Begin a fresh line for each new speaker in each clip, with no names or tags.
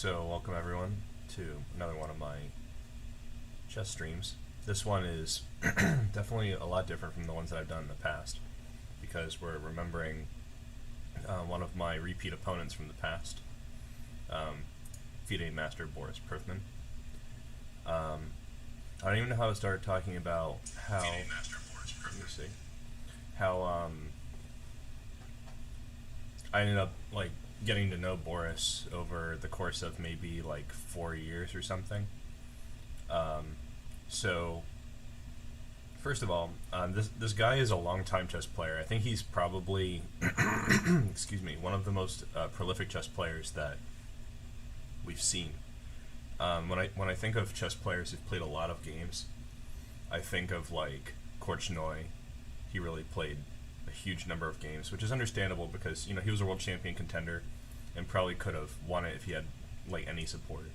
So, welcome everyone to another one of my chess streams. This one is definitely a lot different from the ones that I've done in the past because we're remembering one of my repeat opponents from the past, FIDE Master Boris Privman. I don't even know how to start talking about how. Let me see. How I ended up getting to know Boris over the course of maybe 4 years or something. So first of all, this guy is a longtime chess player. I think he's probably excuse me, one of the most prolific chess players that we've seen. When I think of chess players who've played a lot of games, I think of Korchnoi. He really played a huge number of games, which is understandable because he was a world champion contender and probably could have won it if he had any support.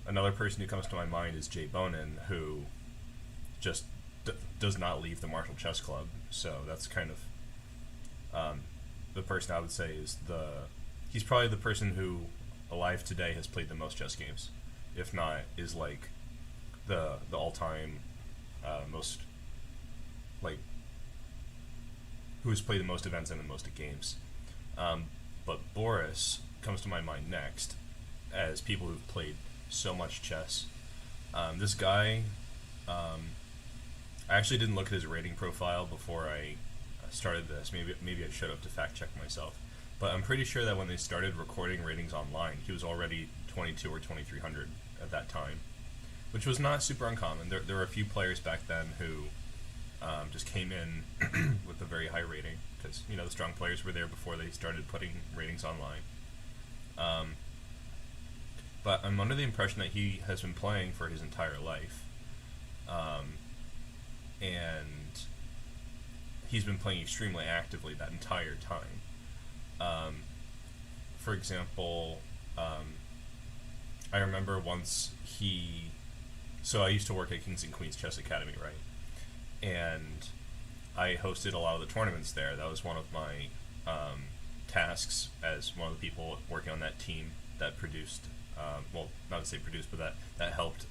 Another person who comes to my mind is Jay Bonin, who just does not leave the Marshall Chess Club. So that's kind of the person I would say is he's probably the person who alive today has played the most chess games, if not is the all-time most who's played the most events and the most games. But Boris comes to my mind next as people who've played so much chess. This guy, I actually didn't look at his rating profile before I started this. Maybe I should have to fact check myself. But I'm pretty sure that when they started recording ratings online, he was already 22 or 2300 at that time, which was not super uncommon. There were a few players back then who just came in with a very high rating because the strong players were there before they started putting ratings online. But I'm under the impression that he has been playing for his entire life, and he's been playing extremely actively that entire time. For example, I remember once so I used to work at Kings and Queens Chess Academy, right? And I hosted a lot of the tournaments there. That was one of my tasks as one of the people working on that team that produced, well, not to say produced, but that helped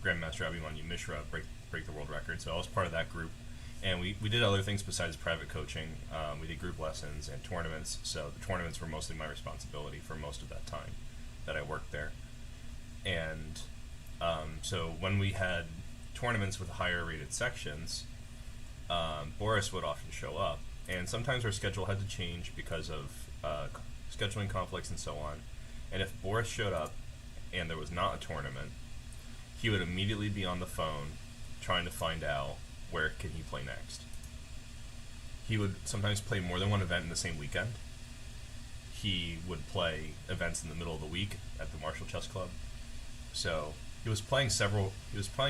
Grandmaster Abhimanyu Mishra break the world record. So I was part of that group. And we did other things besides private coaching. We did group lessons and tournaments. So the tournaments were mostly my responsibility for most of that time that I worked there. And so when we had tournaments with higher rated sections, Boris would often show up. And sometimes our schedule had to change because of scheduling conflicts and so on. And if Boris showed up and there was not a tournament, he would immediately be on the phone trying to find out where can he play next. He would sometimes play more than one event in the same weekend. He would play events in the middle of the week at the Marshall Chess Club. So he was playing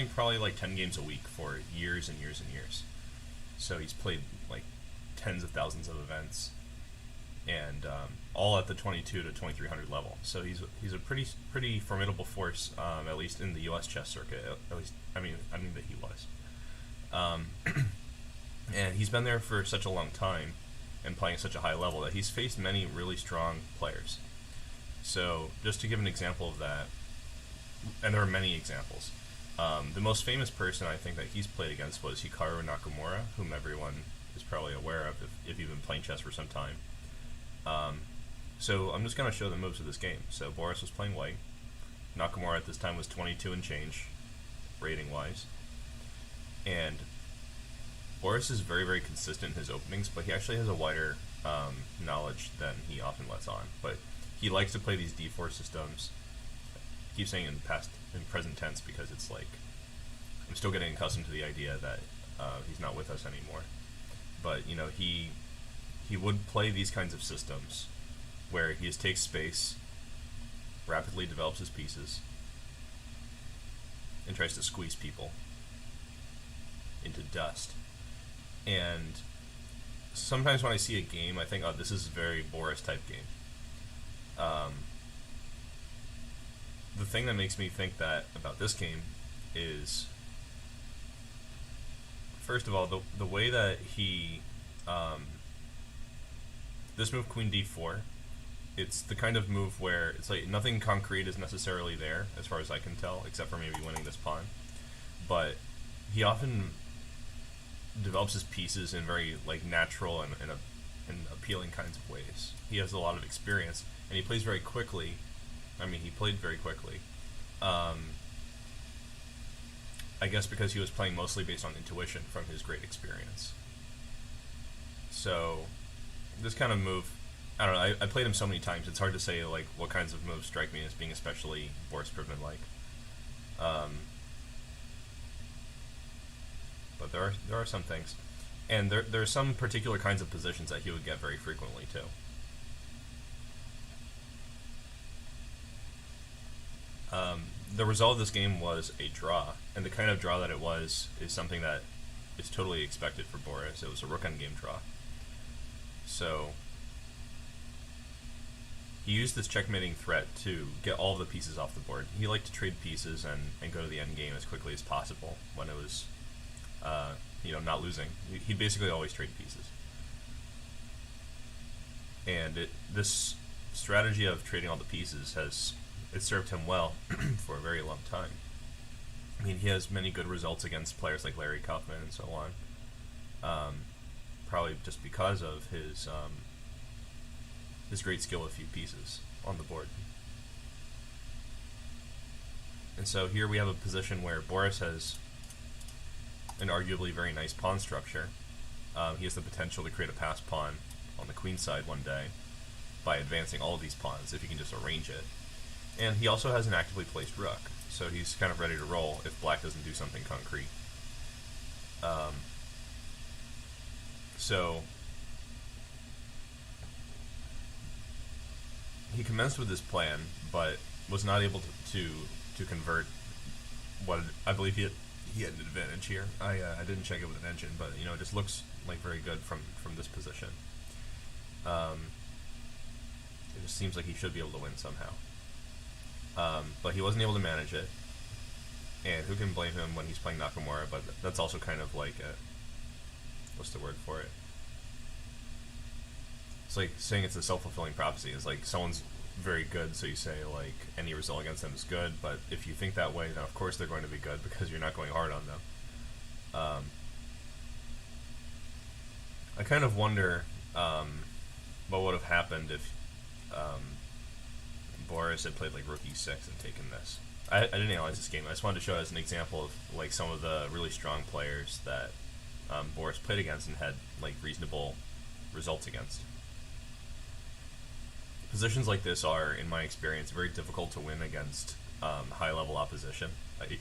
probably 10 games a week for years and years and years. So he's played tens of thousands of events, and all at the 22 to 2300 level. So he's a pretty formidable force, at least in the U.S. chess circuit. At least I mean that he was. And he's been there for such a long time and playing at such a high level that he's faced many really strong players. So just to give an example of that, and there are many examples, the most famous person I think that he's played against was Hikaru Nakamura, whom everyone is probably aware of if you've been playing chess for some time. So I'm just going to show the moves of this game. So Boris was playing white. Nakamura at this time was 22 and change, rating-wise. And Boris is very, very consistent in his openings, but he actually has a wider knowledge than he often lets on. But he likes to play these d4 systems. I keep saying in present tense because it's I'm still getting accustomed to the idea that he's not with us anymore. But he would play these kinds of systems where he just takes space, rapidly develops his pieces, and tries to squeeze people into dust. And sometimes when I see a game, I think, oh, this is a very Boris type game. The thing that makes me think that about this game is, first of all, the way that he this move, queen d4, it's the kind of move where it's like nothing concrete is necessarily there, as far as I can tell, except for maybe winning this pawn. But he often develops his pieces in very like natural and appealing kinds of ways. He has a lot of experience, and he plays very quickly. I mean, he played very quickly. I guess because he was playing mostly based on intuition from his great experience. So, this kind of move, I don't know, I played him so many times, it's hard to say like what kinds of moves strike me as being especially Boris Privman-like. But there are some things. And there are some particular kinds of positions that he would get very frequently, too. The result of this game was a draw, and the kind of draw that it was is something that is totally expected for Boris. It was a rook endgame draw. So he used this checkmating threat to get all of the pieces off the board. He liked to trade pieces and go to the endgame as quickly as possible when it was not losing. He'd basically always trade pieces. And this strategy of trading all the pieces it served him well for a very long time. I mean, he has many good results against players like Larry Kaufman and so on. Probably just because of his great skill with few pieces on the board. And so here we have a position where Boris has an arguably very nice pawn structure. He has the potential to create a pass pawn on the queen side one day by advancing all of these pawns if he can just arrange it. And he also has an actively placed rook, so he's kind of ready to roll if black doesn't do something concrete. So he commenced with this plan, but was not able to convert. What I believe he had an advantage here. I didn't check it with an engine, but it just looks like very good from this position. It just seems like he should be able to win somehow. But he wasn't able to manage it, and who can blame him when he's playing Nakamura? But that's also kind of like what's the word for it? It's like saying it's a self-fulfilling prophecy. It's like someone's very good, so you say like any result against them is good, but if you think that way, then of course they're going to be good because you're not going hard on them. I kind of wonder what would have happened if Boris had played like rook e6 and taken this. I didn't analyze this game. I just wanted to show it as an example of like some of the really strong players that Boris played against and had like reasonable results against. Positions like this are, in my experience, very difficult to win against high-level opposition.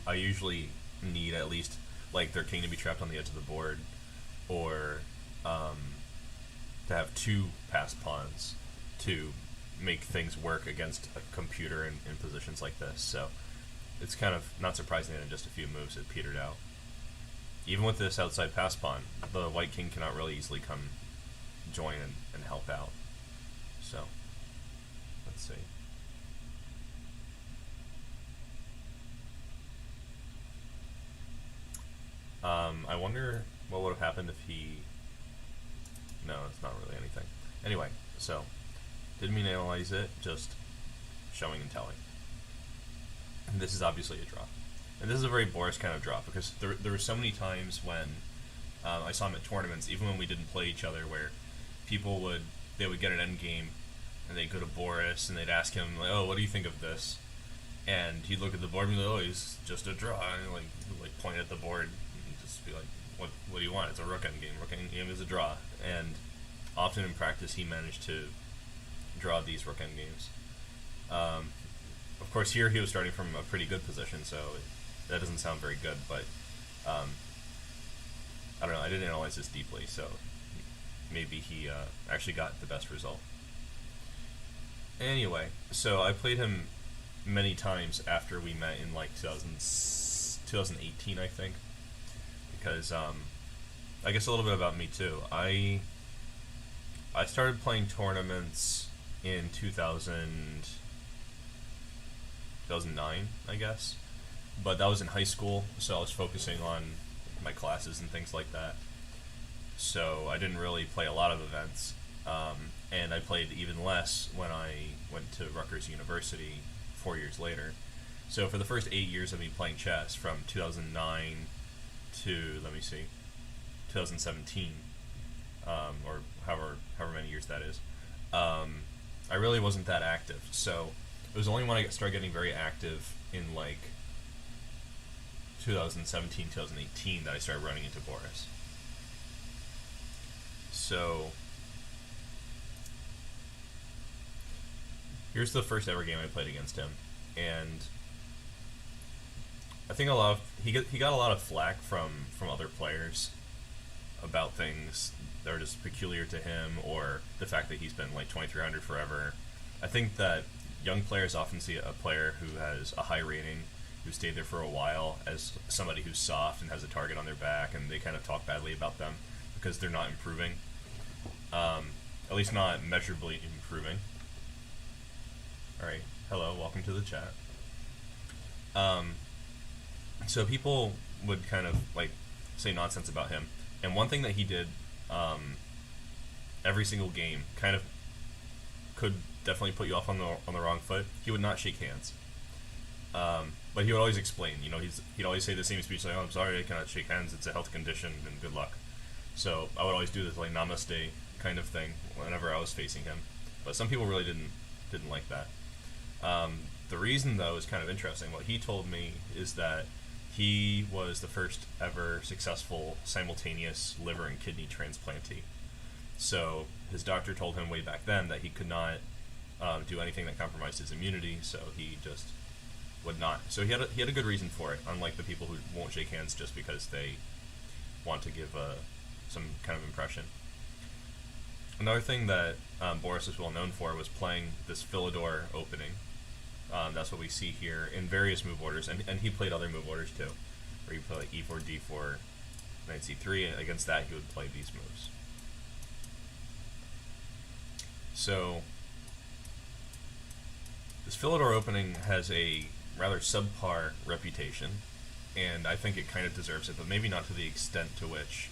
I usually need at least like their king to be trapped on the edge of the board, or to have two passed pawns to make things work against a computer in positions like this. So it's kind of not surprising that in just a few moves it petered out. Even with this outside pass pawn, the white king cannot really easily come join and help out. So let's see. I wonder what would have happened if he... No, it's not really anything. Anyway, so didn't mean to analyze it, just showing and telling. And this is obviously a draw. And this is a very Boris kind of draw, because there were so many times when I saw him at tournaments, even when we didn't play each other, where people would get an endgame, and they'd go to Boris, and they'd ask him, like, oh, what do you think of this? And he'd look at the board and be like, oh, he's just a draw, and like point at the board, and just be like, what do you want? It's a rook endgame. Rook endgame is a draw. And often in practice, he managed to draw these rook endgames. Of course, here he was starting from a pretty good position, so that doesn't sound very good, but I don't know, I didn't analyze this deeply, so maybe he actually got the best result. Anyway, so I played him many times after we met in like 2018, I think, because I guess a little bit about me too. I started playing tournaments in 2009, I guess, but that was in high school, so I was focusing on my classes and things like that, so I didn't really play a lot of events. and I played even less when I went to Rutgers University 4 years later. So for the first 8 years of me playing chess, from 2009 to, let me see, 2017, or however many years that is, I really wasn't that active. So it was only when I started getting very active in like 2017, 2018 that I started running into Boris. So here's the first ever game I played against him, and I think he got a lot of flack from other players about things that are just peculiar to him, or the fact that he's been like 2300 forever. I think that young players often see a player who has a high rating, who stayed there for a while, as somebody who's soft and has a target on their back, and they kind of talk badly about them because they're not improving, at least not measurably improving. Alright, hello, welcome to the chat. So people would kind of like say nonsense about him, and one thing that he did every single game kind of could definitely put you off on the wrong foot. He would not shake hands, but he would always explain. You know, he'd always say the same speech like, "Oh, I'm sorry, I cannot shake hands. It's a health condition, and good luck." So I would always do this like namaste kind of thing whenever I was facing him, but some people really didn't like that. The reason, though, is kind of interesting. What he told me is that he was the first ever successful simultaneous liver and kidney transplantee. So his doctor told him way back then that he could not do anything that compromised his immunity, so he just would not. So he had a good reason for it, unlike the people who won't shake hands just because they want to give some kind of impression. Another thing that Boris is well known for was playing this Philidor opening. That's what we see here in various move orders, and he played other move orders too, where he played like e4, d4, knight c3, and against that he would play these moves. So this Philidor opening has a rather subpar reputation, and I think it kind of deserves it, but maybe not to the extent to which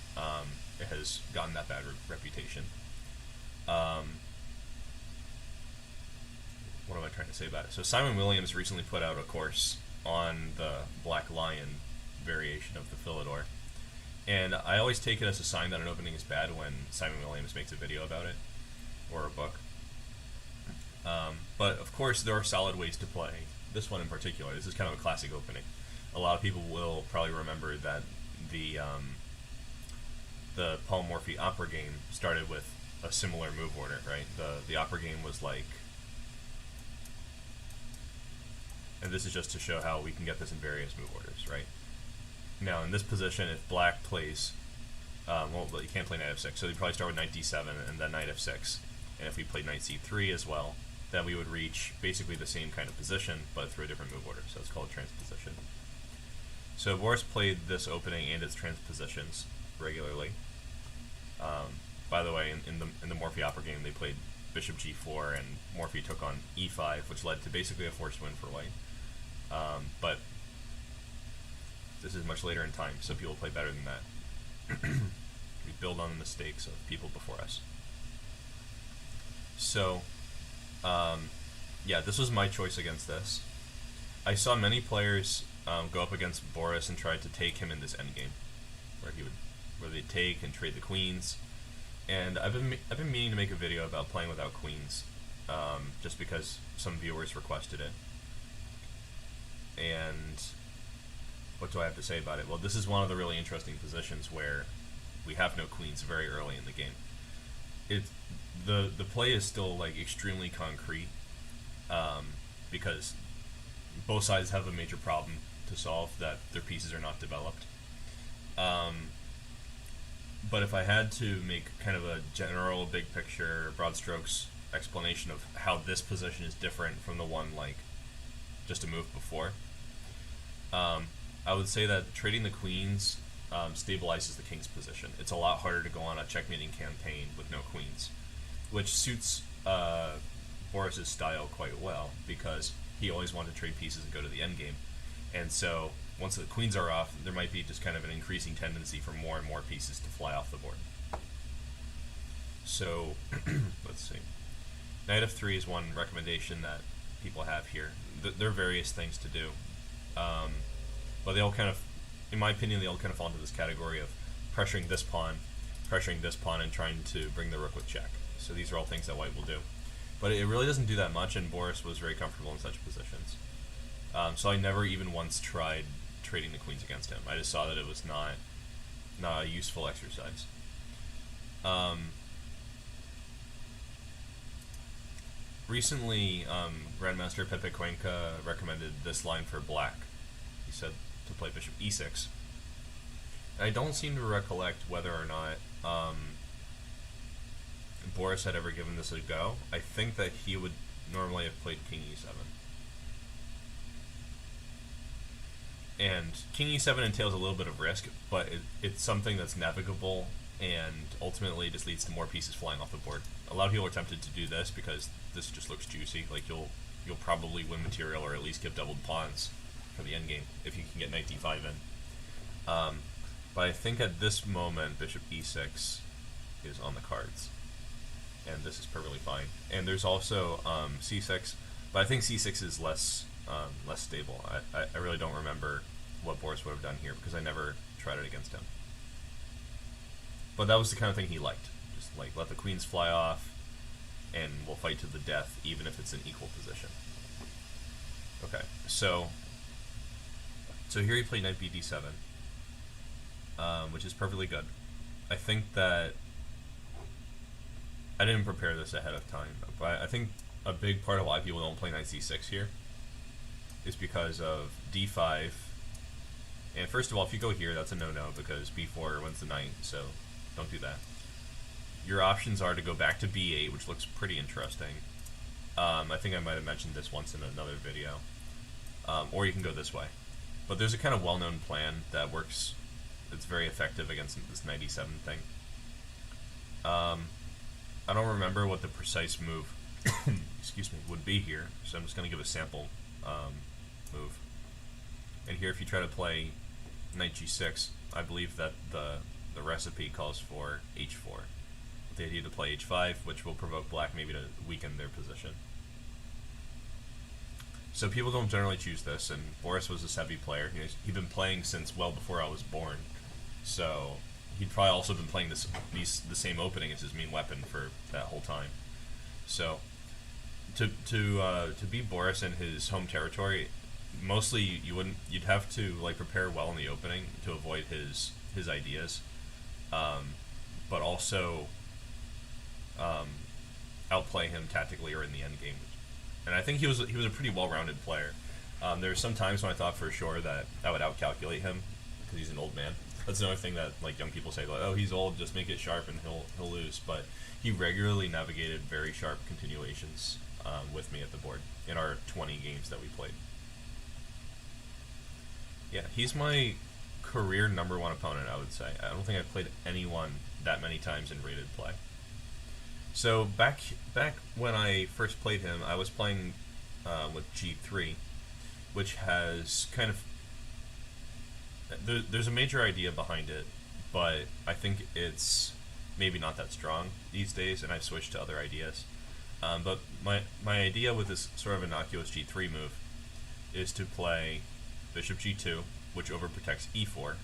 it has gotten that bad reputation. What am I trying to say about it? So Simon Williams recently put out a course on the Black Lion variation of the Philidor, and I always take it as a sign that an opening is bad when Simon Williams makes a video about it, or a book. But of course there are solid ways to play this one in particular. This is kind of a classic opening. A lot of people will probably remember that the Paul Morphy opera game started with a similar move order, right? The opera game was like, and this is just to show how we can get this in various move orders, right? Now in this position, if black plays, well, you can't play knight f6, so you probably start with knight d7 and then knight f6. And if we played knight c3 as well, then we would reach basically the same kind of position, but through a different move order, so it's called transposition. So Boris played this opening and its transpositions regularly. By the way, in the Morphy opera game, they played bishop g4, and Morphy took on e5, which led to basically a forced win for white. But this is much later in time, so people play better than that. We build on the mistakes of people before us. So, yeah, this was my choice against this. I saw many players go up against Boris and try to take him in this endgame, where they'd take and trade the queens. And I've been meaning to make a video about playing without queens, just because some viewers requested it. And what do I have to say about it? Well, this is one of the really interesting positions where we have no queens very early in the game. The play is still like extremely concrete, because both sides have a major problem to solve, that their pieces are not developed. But if I had to make kind of a general, big picture, broad strokes explanation of how this position is different from the one like just a move before, I would say that trading the queens stabilizes the king's position. It's a lot harder to go on a checkmating campaign with no queens, which suits Boris's style quite well, because he always wanted to trade pieces and go to the endgame. And so once the queens are off, there might be just kind of an increasing tendency for more and more pieces to fly off the board. So, let's see. Knight f3 is one recommendation that people have here. There are various things to do, but they all kind of, in my opinion, they all kind of fall into this category of pressuring this pawn, and trying to bring the rook with check. So these are all things that white will do. But it really doesn't do that much, and Boris was very comfortable in such positions. So I never even once tried trading the queens against him. I just saw that it was not a useful exercise. Recently, Grandmaster Pepe Cuenca recommended this line for black. He said to play bishop e6. I don't seem to recollect whether or not Boris had ever given this a go. I think that he would normally have played king e7. And king e7 entails a little bit of risk, but it's something that's navigable, and ultimately just leads to more pieces flying off the board. A lot of people are tempted to do this because this just looks juicy. Like you'll probably win material, or at least get doubled pawns for the endgame if you can get knight d5 in. But I think at this moment bishop e6 is on the cards, and this is perfectly fine. And there's also c6, but I think c6 is less stable. I really don't remember what Boris would have done here because I never tried it against him. But that was the kind of thing he liked. Just like let the queens fly off, and we'll fight to the death, even if it's an equal position. Okay, so here he played knight b d7, which is perfectly good. I think that I didn't prepare this ahead of time, but I think a big part of why people don't play knight c6 here is because of d5. And first of all, if you go here, that's a no-no because b4 wins the knight, so don't do that. Your options are to go back to b8, which looks pretty interesting. I think I might have mentioned this once in another video. Or you can go this way. But there's a kind of well-known plan that works. It's very effective against this knight e7 thing. I don't remember what the precise move excuse me, would be here, so I'm just going to give a sample move. And here, if you try to play knight g6, I believe that the recipe calls for h4. The idea to play h5, which will provoke black maybe to weaken their position. So people don't generally choose this, and Boris was a heavy player. He'd been playing since well before I was born, so he'd probably also been playing the same opening as his main weapon for that whole time. So to beat Boris in his home territory, mostly you'd have to like prepare well in the opening to avoid his ideas, but also outplay him tactically or in the end game. And I think he was a pretty well-rounded player. There were some times when I thought for sure that I would outcalculate him because he's an old man. That's another thing that like young people say, like, oh, he's old, just make it sharp and he'll lose. But he regularly navigated very sharp continuations with me at the board in our 20 games that we played. Yeah, he's my career #1 opponent, I would say. I don't think I've played anyone that many times in rated play. So back when I first played him, I was playing with g3, which has kind of there's a major idea behind it, but I think it's maybe not that strong these days, and I've switched to other ideas. But my idea with this sort of innocuous g3 move is to play bishop g2, which overprotects e4.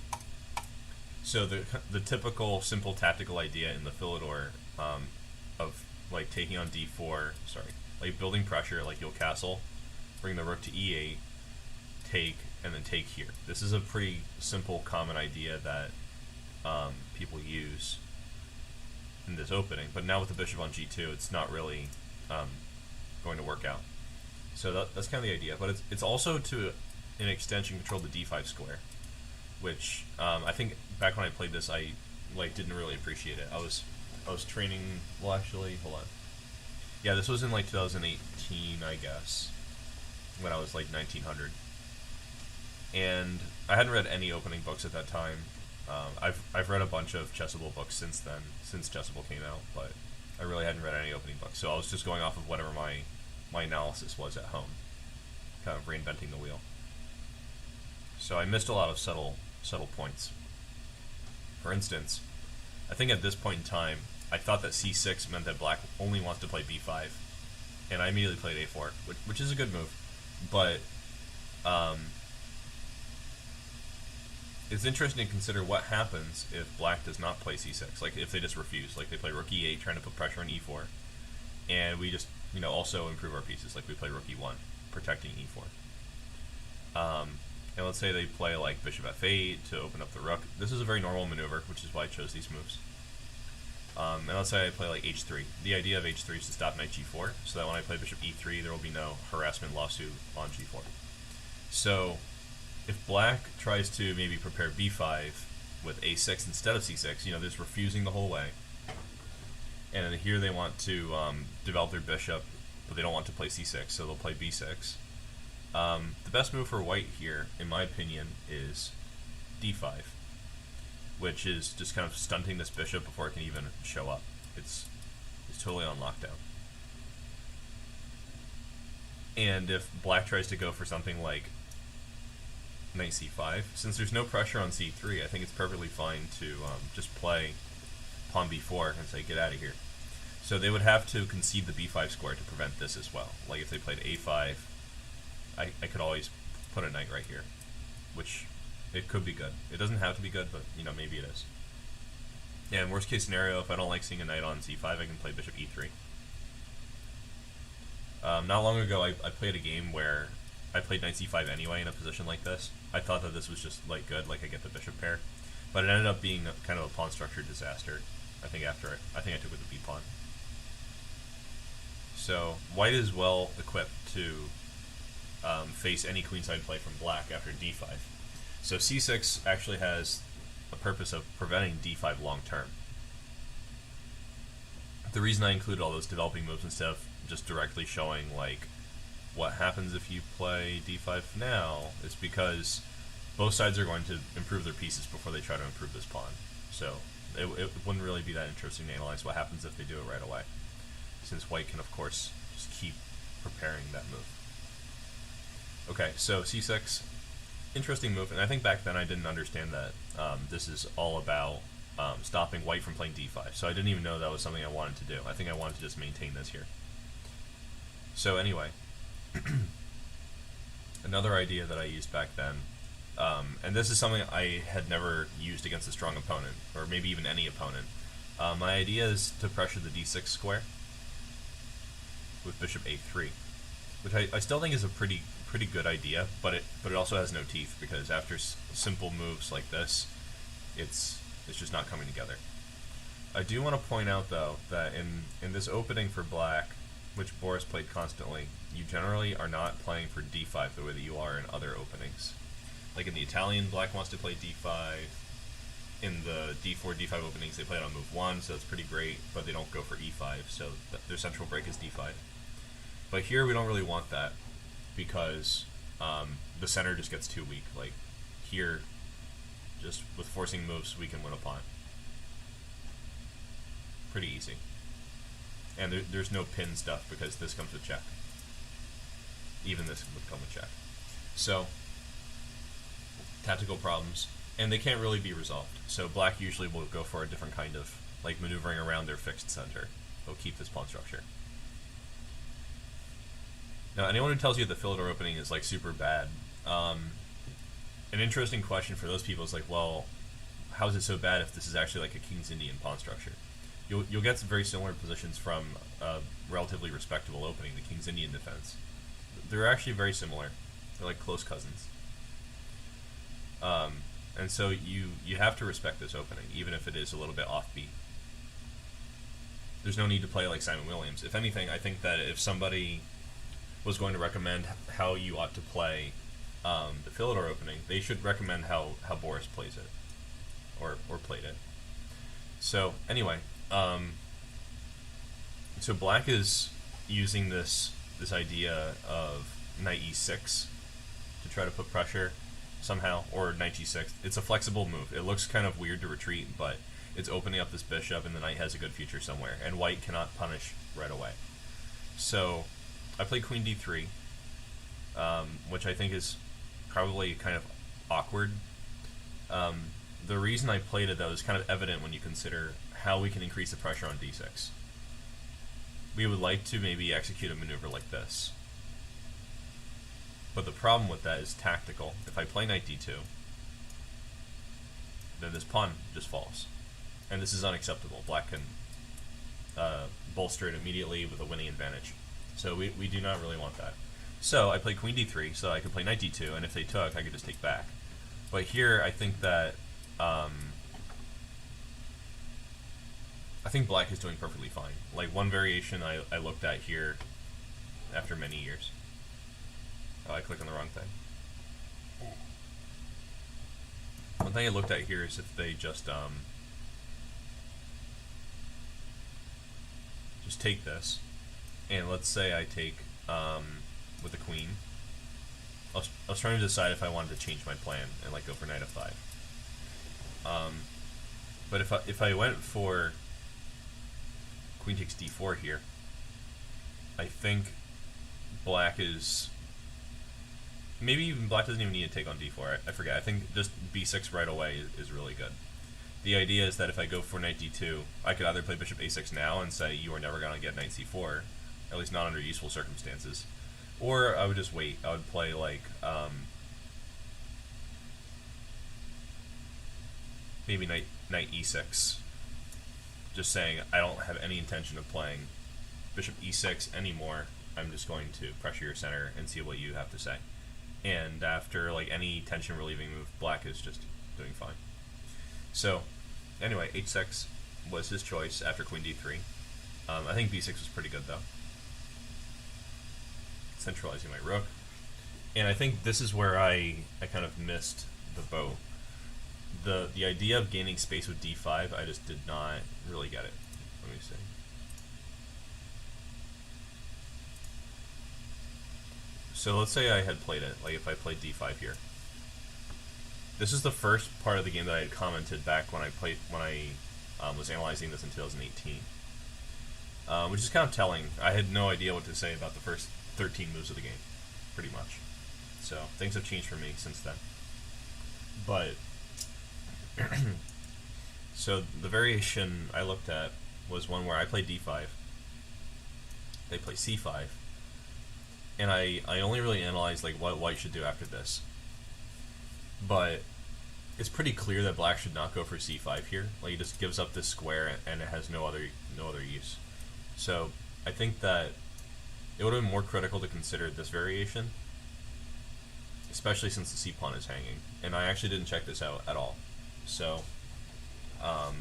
So the typical simple tactical idea in the Philidor of like taking on d4, like building pressure, like you'll castle, bring the rook to e8, take, and then take here. This is a pretty simple common idea that people use in this opening, but now with the bishop on g2, it's not really going to work out. So that's kind of the idea, but it's also to an extension control the d5 square, which I think back when I played this, I like didn't really appreciate it. I was training, well actually, hold on. Yeah, this was in like 2018, I guess, when I was like 1900. And I hadn't read any opening books at that time. I've read a bunch of chessable books since then, since chessable came out, but I really hadn't read any opening books. So I was just going off of whatever my analysis was at home, kind of reinventing the wheel. So I missed a lot of subtle points. For instance, I think at this point in time, I thought that c6 meant that black only wants to play b5, and I immediately played a4, which is a good move, but it's interesting to consider what happens if black does not play c6, like if they just refuse, like they play rook e8 trying to put pressure on e4, and we just, also improve our pieces, like we play rook e1, protecting e4. And let's say they play like bishop f8 to open up the rook. This is a very normal maneuver, which is why I chose these moves. And let's say I play like h3. The idea of h3 is to stop knight g4, so that when I play bishop e3, there will be no harassment lawsuit on g4. So if black tries to maybe prepare b5 with a6 instead of c6, there's refusing the whole way. And here they want to develop their bishop, but they don't want to play c6, so they'll play b6. The best move for white here, in my opinion, is d5, which is just kind of stunting this bishop before it can even show up. It's totally on lockdown. And if black tries to go for something like knight c5, since there's no pressure on c3, I think it's perfectly fine to just play pawn b4 and say, get out of here. So they would have to concede the b5 square to prevent this as well. Like if they played a5, I could always put a knight right here, which it could be good. It doesn't have to be good, but maybe it is. Yeah, in worst case scenario, if I don't like seeing a knight on c5, I can play bishop e3. Not long ago, I played a game where I played knight c5 anyway in a position like this. I thought that this was just like good, like I get the bishop pair, but it ended up being kind of a pawn structure disaster. I think I took with the b pawn. So white is well equipped to face any queenside play from black after d5. So c6 actually has a purpose of preventing d5 long term. The reason I included all those developing moves instead of just directly showing like what happens if you play d5 now is because both sides are going to improve their pieces before they try to improve this pawn. So it wouldn't really be that interesting to analyze what happens if they do it right away, since white can of course just keep preparing that move. Okay, so c6, interesting move, and I think back then I didn't understand that this is all about stopping white from playing d5, so I didn't even know that was something I wanted to do. I think I wanted to just maintain this here. So anyway, another idea that I used back then, and this is something I had never used against a strong opponent, or maybe even any opponent. My idea is to pressure the d6 square with bishop a3, which I still think is a pretty good idea, but it also has no teeth, because after simple moves like this, it's just not coming together. I do want to point out though that in this opening for black, which Boris played constantly, you generally are not playing for d5 the way that you are in other openings. Like in the Italian, black wants to play d5. In the d4, d5 openings, they play it on move 1, so it's pretty great, but they don't go for e5, so their central break is d5. But here we don't really want that, because the center just gets too weak. Like here, just with forcing moves, we can win a pawn. Pretty easy. And there's no pin stuff, because this comes with check. Even this would come with check. So, tactical problems, and they can't really be resolved. So black usually will go for a different kind of like maneuvering around their fixed center. They'll keep this pawn structure. Now, anyone who tells you that the Philidor opening is like super bad, an interesting question for those people is like, well, how is it so bad if this is actually like a King's Indian pawn structure? You'll get some very similar positions from a relatively respectable opening, the King's Indian Defense. They're actually very similar. They're like close cousins. And so you have to respect this opening, even if it is a little bit offbeat. There's no need to play like Simon Williams. If anything, I think that if somebody was going to recommend how you ought to play the Philidor opening, they should recommend how Boris plays it, or played it. So anyway, so black is using this idea of knight e6 to try to put pressure somehow, or knight g6. It's a flexible move. It looks kind of weird to retreat, but it's opening up this bishop, and the knight has a good future somewhere, and white cannot punish right away. So I played queen d3, which I think is probably kind of awkward. the reason I played it, though, is kind of evident when you consider how we can increase the pressure on d6. We would like to maybe execute a maneuver like this. But the problem with that is tactical. If I play knight d2, then this pawn just falls. And this is unacceptable. Black can bolster it immediately with a winning advantage. So we do not really want that. So I play queen d3, so I could play knight d2, and if they took, I could just take back. But here, I think that I think black is doing perfectly fine. Like, one variation I looked at here after many years. Oh, I clicked on the wrong thing. One thing I looked at here is if they just take this, and let's say I take with the queen. I was trying to decide if I wanted to change my plan and like go for knight f5. But if I went for queen takes d4 here, I think black is maybe even black doesn't even need to take on d4. I forget. I think just b6 right away is really good. The idea is that if I go for knight d2, I could either play bishop a6 now and say you are never going to get knight c4, at least not under useful circumstances, or I would just wait. I would play like maybe knight e6, just saying I don't have any intention of playing bishop e6 anymore. I'm just going to pressure your center and see what you have to say. And after like any tension relieving move, black is just doing fine. So anyway, h6 was his choice after queen d3. I think b6 was pretty good though, centralizing my rook. And I think this is where I kind of missed the boat. The idea of gaining space with d5, I just did not really get it. Let me see. So let's say I had played it, like if I played d5 here. This is the first part of the game that I had commented back when I was analyzing this in 2018, which is kind of telling. I had no idea what to say about the first 13 moves of the game, pretty much. So things have changed for me since then. But so the variation I looked at was one where I play d5, they play c5, and I only really analyzed like what white should do after this. But it's pretty clear that black should not go for c5 here. Like, it just gives up this square and it has no other use. So I think that it would have been more critical to consider this variation, especially since the c pawn is hanging. And I actually didn't check this out at all. So let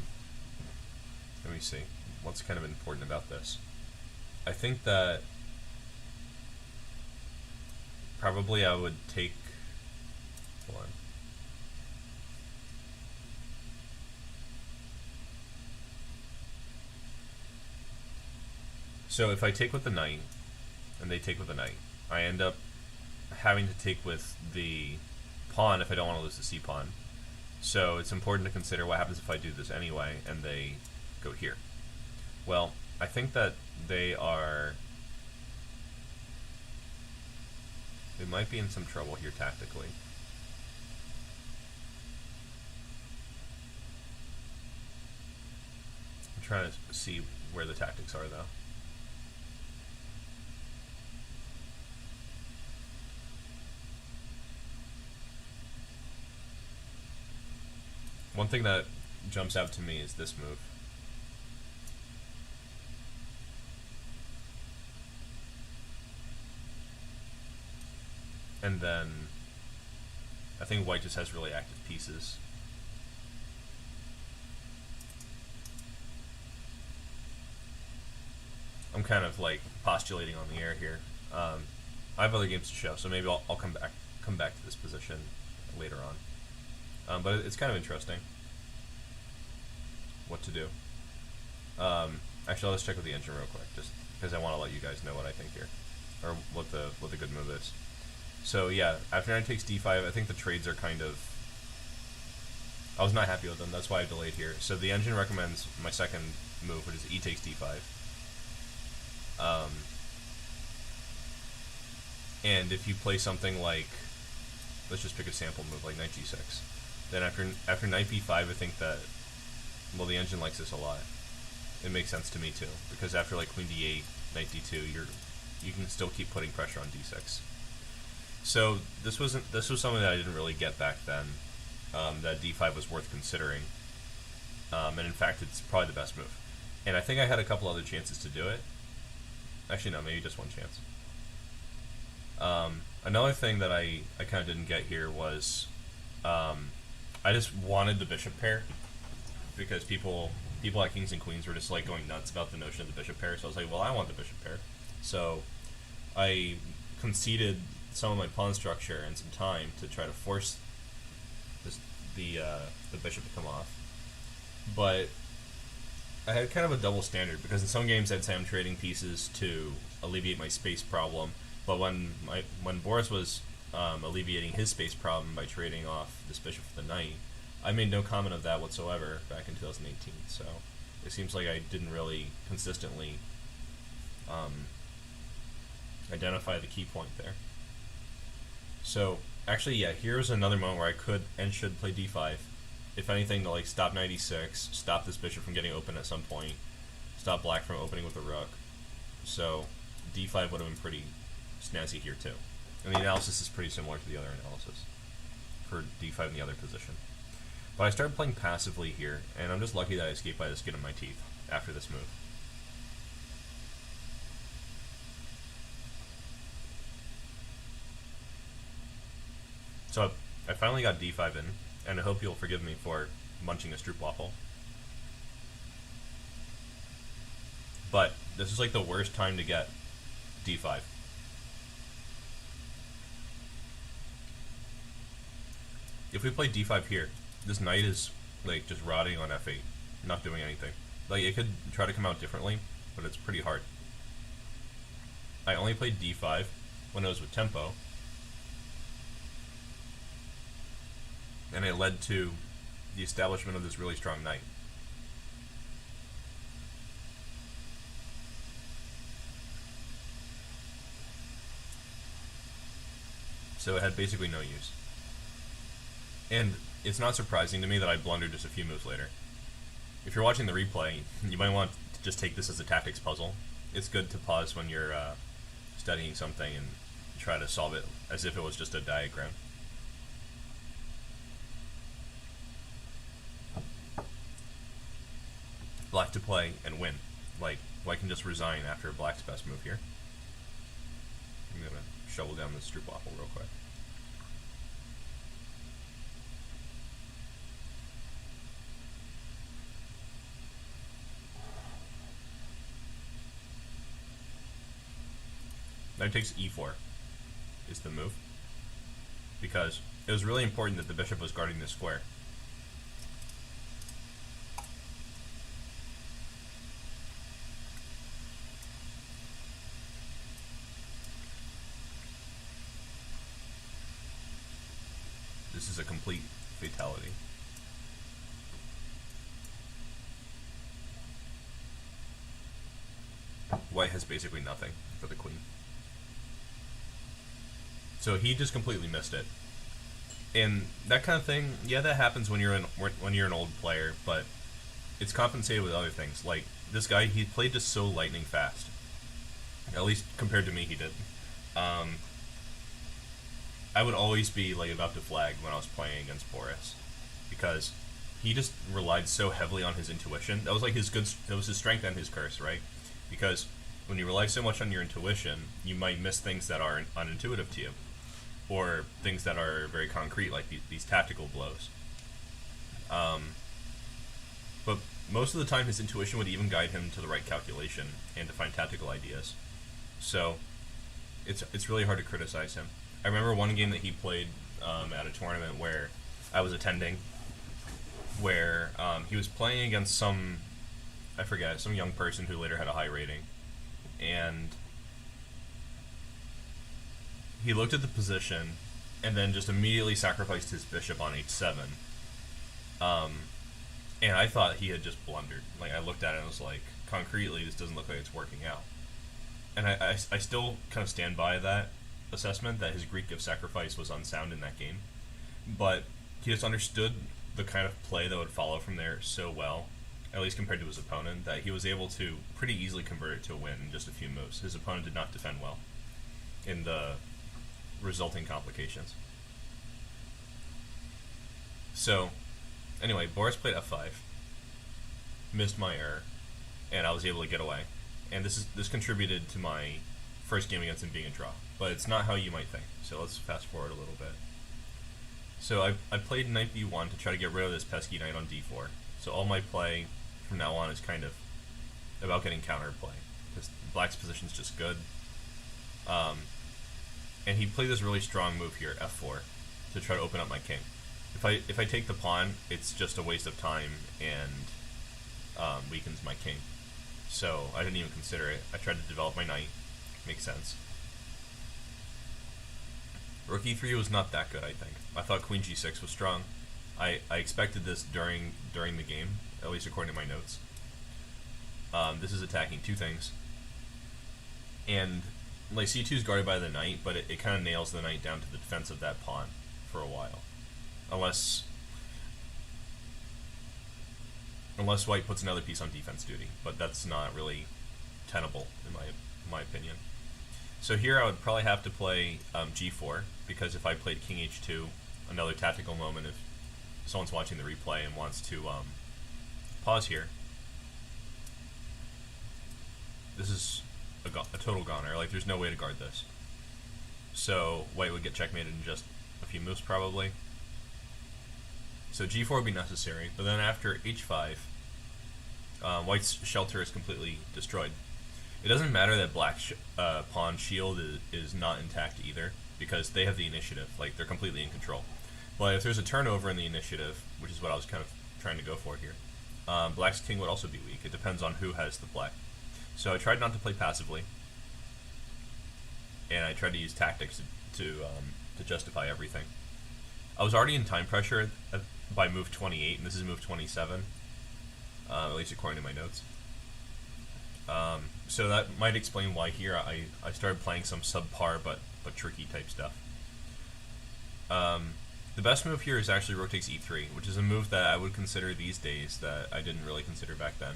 me see what's kind of important about this. I think that probably I would take, hold on. So if I take with the knight, and they take with the knight, I end up having to take with the pawn if I don't want to lose the c pawn. So it's important to consider what happens if I do this anyway, and they go here. Well, I think that they might be in some trouble here tactically. I'm trying to see where the tactics are, though. One thing that jumps out to me is this move. And then I think white just has really active pieces. I'm kind of like postulating on the air here. I have other games to show, so maybe I'll come back to this position later on. But it's kind of interesting what to do. Actually, I'll just check with the engine real quick, just because I want to let you guys know what I think here, or what the good move is. So yeah, after knight takes d5, I think the trades are kind of, I was not happy with them. That's why I delayed here. So the engine recommends my second move, which is e takes d5. And if you play something like, let's just pick a sample move like knight g6. Then after knight b5, I think that, well, the engine likes this a lot. It makes sense to me too, because after like queen d8, knight d2, you can still keep putting pressure on d6. So this was something that I didn't really get back then. That d5 was worth considering, and in fact, it's probably the best move. And I think I had a couple other chances to do it. Actually, no, maybe just one chance. Another thing that I kind of didn't get here was I just wanted the bishop pair, because people at Kings and Queens were just like going nuts about the notion of the bishop pair. So I was like, well, I want the bishop pair. So I conceded some of my pawn structure and some time to try to force the bishop to come off. But I had kind of a double standard, because in some games I'd say I'm trading pieces to alleviate my space problem, but when Boris was alleviating his space problem by trading off this bishop for the knight, I made no comment of that whatsoever back in 2018. So it seems like I didn't really consistently identify the key point there. So actually, yeah, here's another moment where I could and should play d5. If anything, to like stop knight e6, stop this bishop from getting open at some point, stop black from opening with a rook. So d5 would have been pretty snazzy here too. And the analysis is pretty similar to the other analysis for d5 in the other position. But I started playing passively here, and I'm just lucky that I escaped by the skin of my teeth after this move. So I finally got d5 in, and I hope you'll forgive me for munching a stroopwafel. But this is like the worst time to get d5. If we play d5 here, this knight is like just rotting on f8, not doing anything. Like, it could try to come out differently, but it's pretty hard. I only played d5 when it was with tempo, and it led to the establishment of this really strong knight. So it had basically no use. And it's not surprising to me that I blundered just a few moves later. If you're watching the replay, you might want to just take this as a tactics puzzle. It's good to pause when you're studying something and try to solve it as if it was just a diagram. Black to play and win. Like, I can just resign after black's best move here. I'm gonna shovel down this stroopwafel real quick. Knight takes e4 is the move, because it was really important that the bishop was guarding this square. This is a complete fatality. White has basically nothing for the queen. So he just completely missed it. And that kind of thing, yeah, that happens when you're an old player, but it's compensated with other things. Like, this guy, he played just so lightning fast. At least compared to me, he did. I would always be like about to flag when I was playing against Boris, because he just relied so heavily on his intuition. That was like that was his strength and his curse, right? Because when you rely so much on your intuition, you might miss things that are unintuitive to you, or things that are very concrete, like these tactical blows. But most of the time, his intuition would even guide him to the right calculation and to find tactical ideas. So it's really hard to criticize him. I remember one game that he played at a tournament where I was attending, where he was playing against some young person who later had a high rating, and he looked at the position and then just immediately sacrificed his bishop on h7. And I thought he had just blundered. Like, I looked at it and was like, concretely, this doesn't look like it's working out. And I still kind of stand by that assessment, that his Greek of sacrifice was unsound in that game. But he just understood the kind of play that would follow from there so well, at least compared to his opponent, that he was able to pretty easily convert it to a win in just a few moves. His opponent did not defend well in the resulting complications. So, anyway, Boris played f5, missed my error, and I was able to get away. And this contributed to my first game against him being a draw. But it's not how you might think. So let's fast forward a little bit. So I played knight b1 to try to get rid of this pesky knight on d4. So all my play from now on is kind of about getting counterplay, because black's position is just good. And he played this really strong move here, f4, to try to open up my king. If I take the pawn, it's just a waste of time and weakens my king. So I didn't even consider it. I tried to develop my knight. Makes sense. Rook e3 was not that good, I think. I thought queen g6 was strong. I expected this during the game, at least according to my notes. This is attacking two things. And like c2 is guarded by the knight, but it kind of nails the knight down to the defense of that pawn for a while. Unless white puts another piece on defense duty, but that's not really tenable in my opinion. So here I would probably have to play g4, because if I played king h2, another tactical moment if someone's watching the replay and wants to pause here, this is a total goner. Like, there's no way to guard this. So white would get checkmated in just a few moves probably. So g4 would be necessary, but then after h5, white's shelter is completely destroyed. It doesn't matter that black's pawn shield is not intact either, because they have the initiative. Like, they're completely in control. But if there's a turnover in the initiative, which is what I was kind of trying to go for here, black's king would also be weak. It depends on who has the play. So I tried not to play passively, and I tried to use tactics to justify everything. I was already in time pressure by move 28, and this is move 27, at least according to my notes. So that might explain why here I started playing some subpar but tricky type stuff. The best move here is actually rook takes e3, which is a move that I would consider these days that I didn't really consider back then.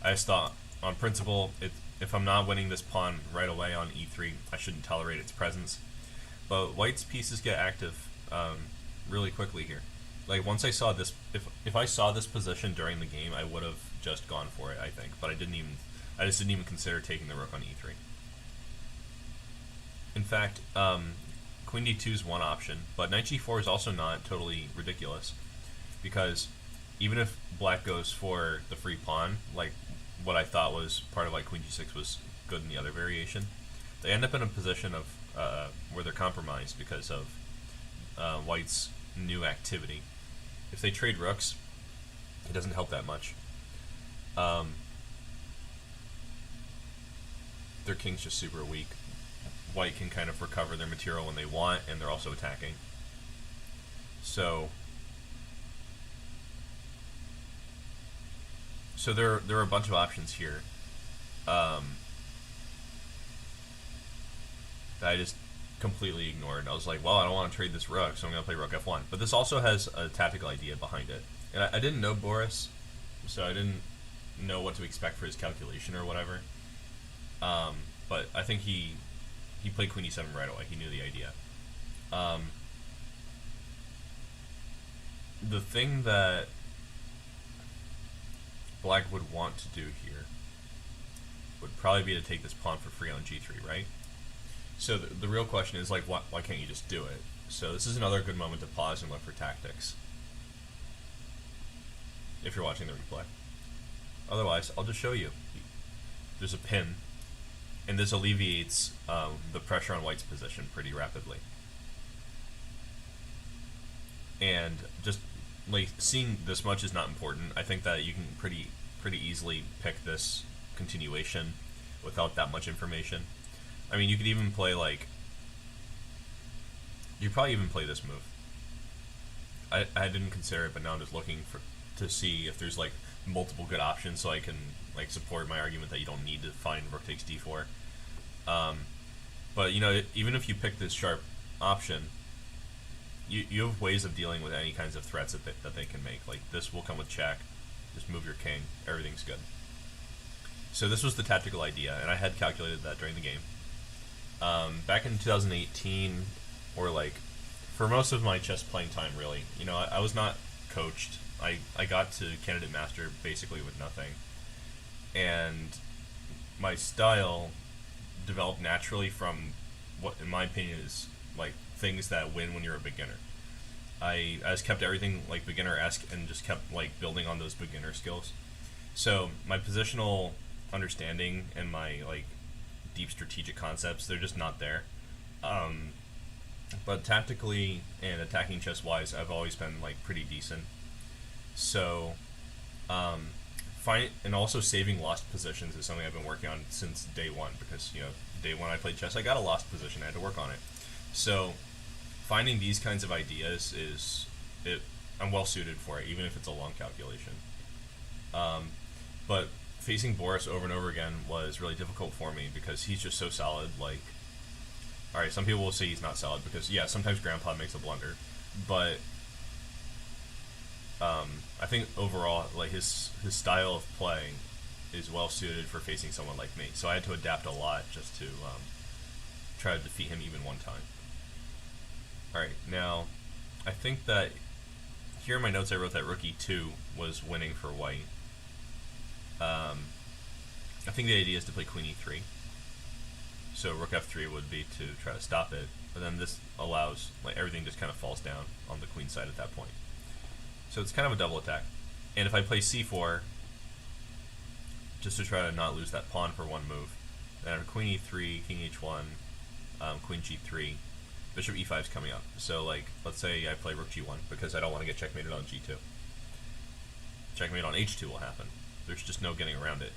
I just thought, on principle, if I'm not winning this pawn right away on e3, I shouldn't tolerate its presence. But white's pieces get active really quickly here. Like, once I saw this, if I saw this position during the game, I would have just gone for it, I think. But I just didn't even consider taking the rook on e3. In fact, queen d2 is one option, but knight g4 is also not totally ridiculous, because even if black goes for the free pawn, like what I thought was part of why queen g6 was good in the other variation, they end up in a position of where they're compromised because of white's new activity. If they trade rooks, it doesn't help that much. Their king's just super weak. White can kind of recover their material when they want, and they're also attacking. So there are a bunch of options here that I just completely ignored. I was like, well, I don't want to trade this rook, so I'm going to play rook f1. But this also has a tactical idea behind it. And I didn't know Boris, so I didn't know what to expect for his calculation or whatever. But I think he played queen e7 right away. He knew the idea. The thing that black would want to do here would probably be to take this pawn for free on g3, right? So the real question is, like, why can't you just do it? So this is another good moment to pause and look for tactics, if you're watching the replay. Otherwise, I'll just show you. There's a pin, and this alleviates the pressure on white's position pretty rapidly. And just like seeing this much is not important. I think that you can pretty easily pick this continuation without that much information. I mean, you could even play, like, you probably even play this move. I didn't consider it, but now I'm just looking to see if there's like multiple good options, so I can like support my argument that you don't need to find rook takes d4. But you know, even if you pick this sharp option, you have ways of dealing with any kinds of threats that they can make. Like, this will come with check. Just move your king. Everything's good. So this was the tactical idea, and I had calculated that during the game. Back in 2018, or like, for most of my chess playing time, really, you know, I was not coached. I got to Candidate Master basically with nothing. And my style developed naturally from what, in my opinion, is like things that win when you're a beginner. I just kept everything like beginner-esque and just kept like building on those beginner skills. So my positional understanding and my like deep strategic concepts, they're just not there. But tactically and attacking chess-wise, I've always been like pretty decent. So and also saving lost positions is something I've been working on since day one, because, you know, day one I played chess, I got a lost position, I had to work on it. So finding these kinds of ideas I'm well suited for it, even if it's a long calculation. But facing Boris over and over again was really difficult for me because he's just so solid. Like, alright, some people will say he's not solid because, yeah, sometimes Grandpa makes a blunder, but I think overall, like, his style of playing is well suited for facing someone like me. So I had to adapt a lot just to try to defeat him even one time. Alright, now, I think that here in my notes I wrote that rook e2 was winning for white. I think the idea is to play queen e3. So rook f3 would be to try to stop it, but then this allows, like, everything just kind of falls down on the queen side at that point. So it's kind of a double attack. And if I play c4, just to try to not lose that pawn for one move, then I have queen e3, king h1, queen g3, bishop e5 is coming up. So, like, let's say I play rook g1 because I don't want to get checkmated on g2. Checkmate on h2 will happen. There's just no getting around it.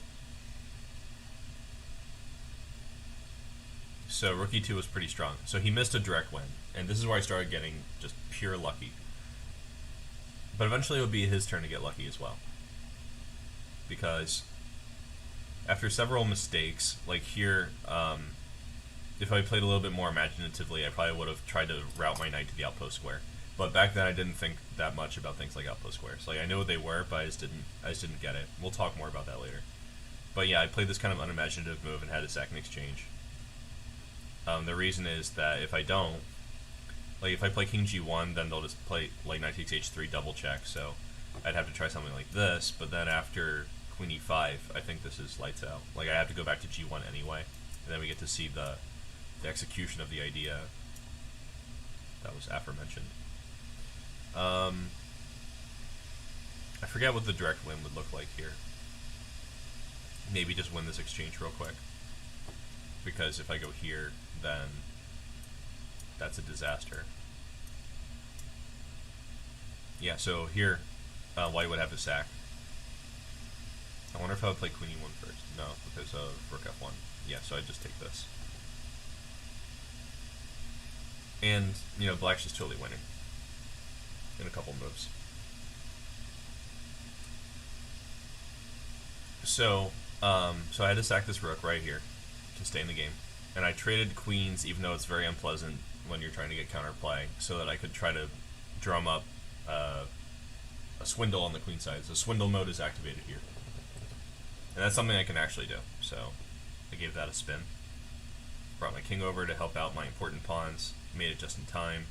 So rook e2 was pretty strong. So he missed a direct win, and this is where I started getting just pure lucky. But eventually it would be his turn to get lucky as well, because after several mistakes, like here, if I played a little bit more imaginatively, I probably would have tried to route my knight to the outpost square. But back then I didn't think that much about things like outpost squares. Like, I knew what they were, but I just didn't get it. We'll talk more about that later. But yeah, I played this kind of unimaginative move and had a second exchange. The reason is that if I don't, like, if I play king g1, then they'll just play like knight takes h3 double check, so I'd have to try something like this, but then after queen e5, I think this is lights out. Like, I have to go back to g1 anyway, and then we get to see the execution of the idea that was aforementioned. I forget what the direct win would look like here. Maybe just win this exchange real quick, because if I go here, then that's a disaster. Yeah, so here, white would have to sack. I wonder if I would play queen e1 first. No, because of rook f1. Yeah, so I'd just take this. And, you know, black's just totally winning in a couple moves. So, so I had to sack this rook right here to stay in the game. And I traded queens, even though it's very unpleasant when you're trying to get counterplay, so that I could try to drum up a swindle on the queen side. So swindle mode is activated here. And that's something I can actually do. So I gave that a spin. Brought my king over to help out my important pawns. Made it just in time.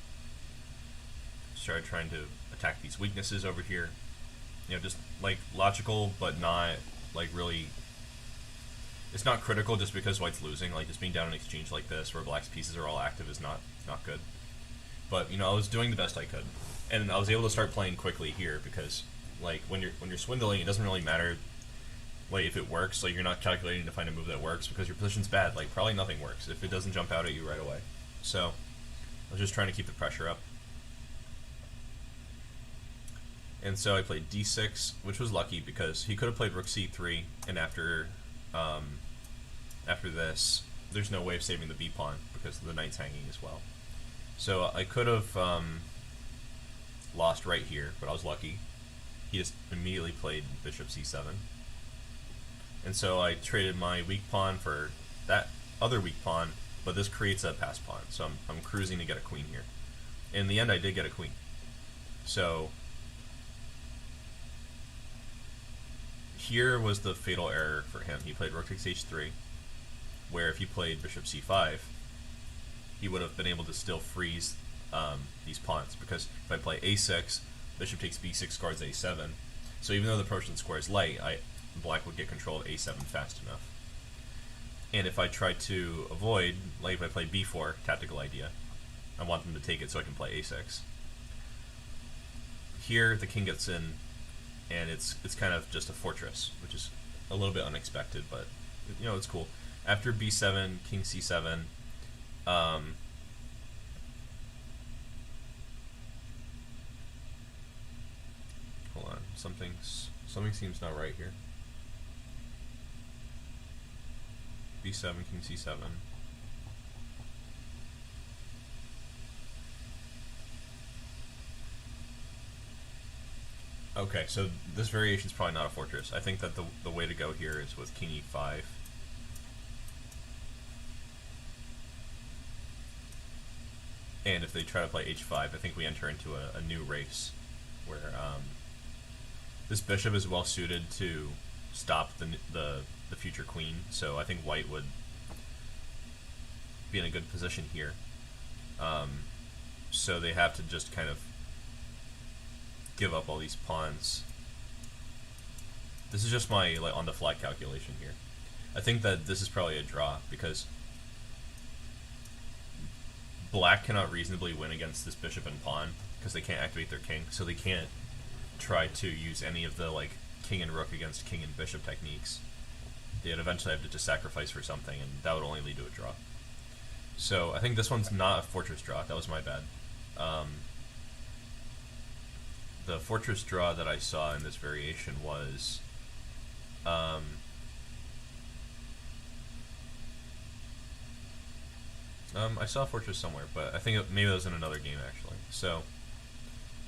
Started trying to attack these weaknesses over here. You know, just like logical, but not like really. It's not critical just because white's losing. Like, just being down an exchange like this, where black's pieces are all active, is not good. But, you know, I was doing the best I could, and I was able to start playing quickly here because, like, when you're swindling, it doesn't really matter, like, if it works. Like, you're not calculating to find a move that works because your position's bad. Like, probably nothing works if it doesn't jump out at you right away. So I was just trying to keep the pressure up. And so I played d6, which was lucky because he could have played rook c3, and after this, there's no way of saving the b pawn because the knight's hanging as well. So I could have lost right here, but I was lucky. He just immediately played bishop c7. And so I traded my weak pawn for that other weak pawn, but this creates a pass pawn, so I'm cruising to get a queen here. In the end, I did get a queen. So here was the fatal error for him. He played rook takes h3, where if he played bishop c5, he would have been able to still freeze these pawns, because if I play a6, bishop takes b6 guards a7. So even though the Prussian square is light, black would get control of a7 fast enough. And if I try to avoid, like if I play b4, tactical idea, I want them to take it so I can play a6. Here the king gets in, and it's kind of just a fortress, which is a little bit unexpected, but you know, it's cool. After b7, king c7, hold on, something seems not right here. b7, king c7. Okay, so this variation is probably not a fortress. I think that the way to go here is with king e5. And if they try to play h5, I think we enter into a new race where this bishop is well suited to stop the future queen. So I think white would be in a good position here. So they have to just kind of give up all these pawns. This is just my on the fly calculation here. I think that this is probably a draw, because black cannot reasonably win against this bishop and pawn because they can't activate their king, so they can't try to use any of the king and rook against king and bishop techniques. They'd eventually have to just sacrifice for something, and that would only lead to a draw. So I think this one's not a fortress draw. That was my bad. The fortress draw that I saw in this variation was I saw a fortress somewhere, but I think maybe that was in another game actually. So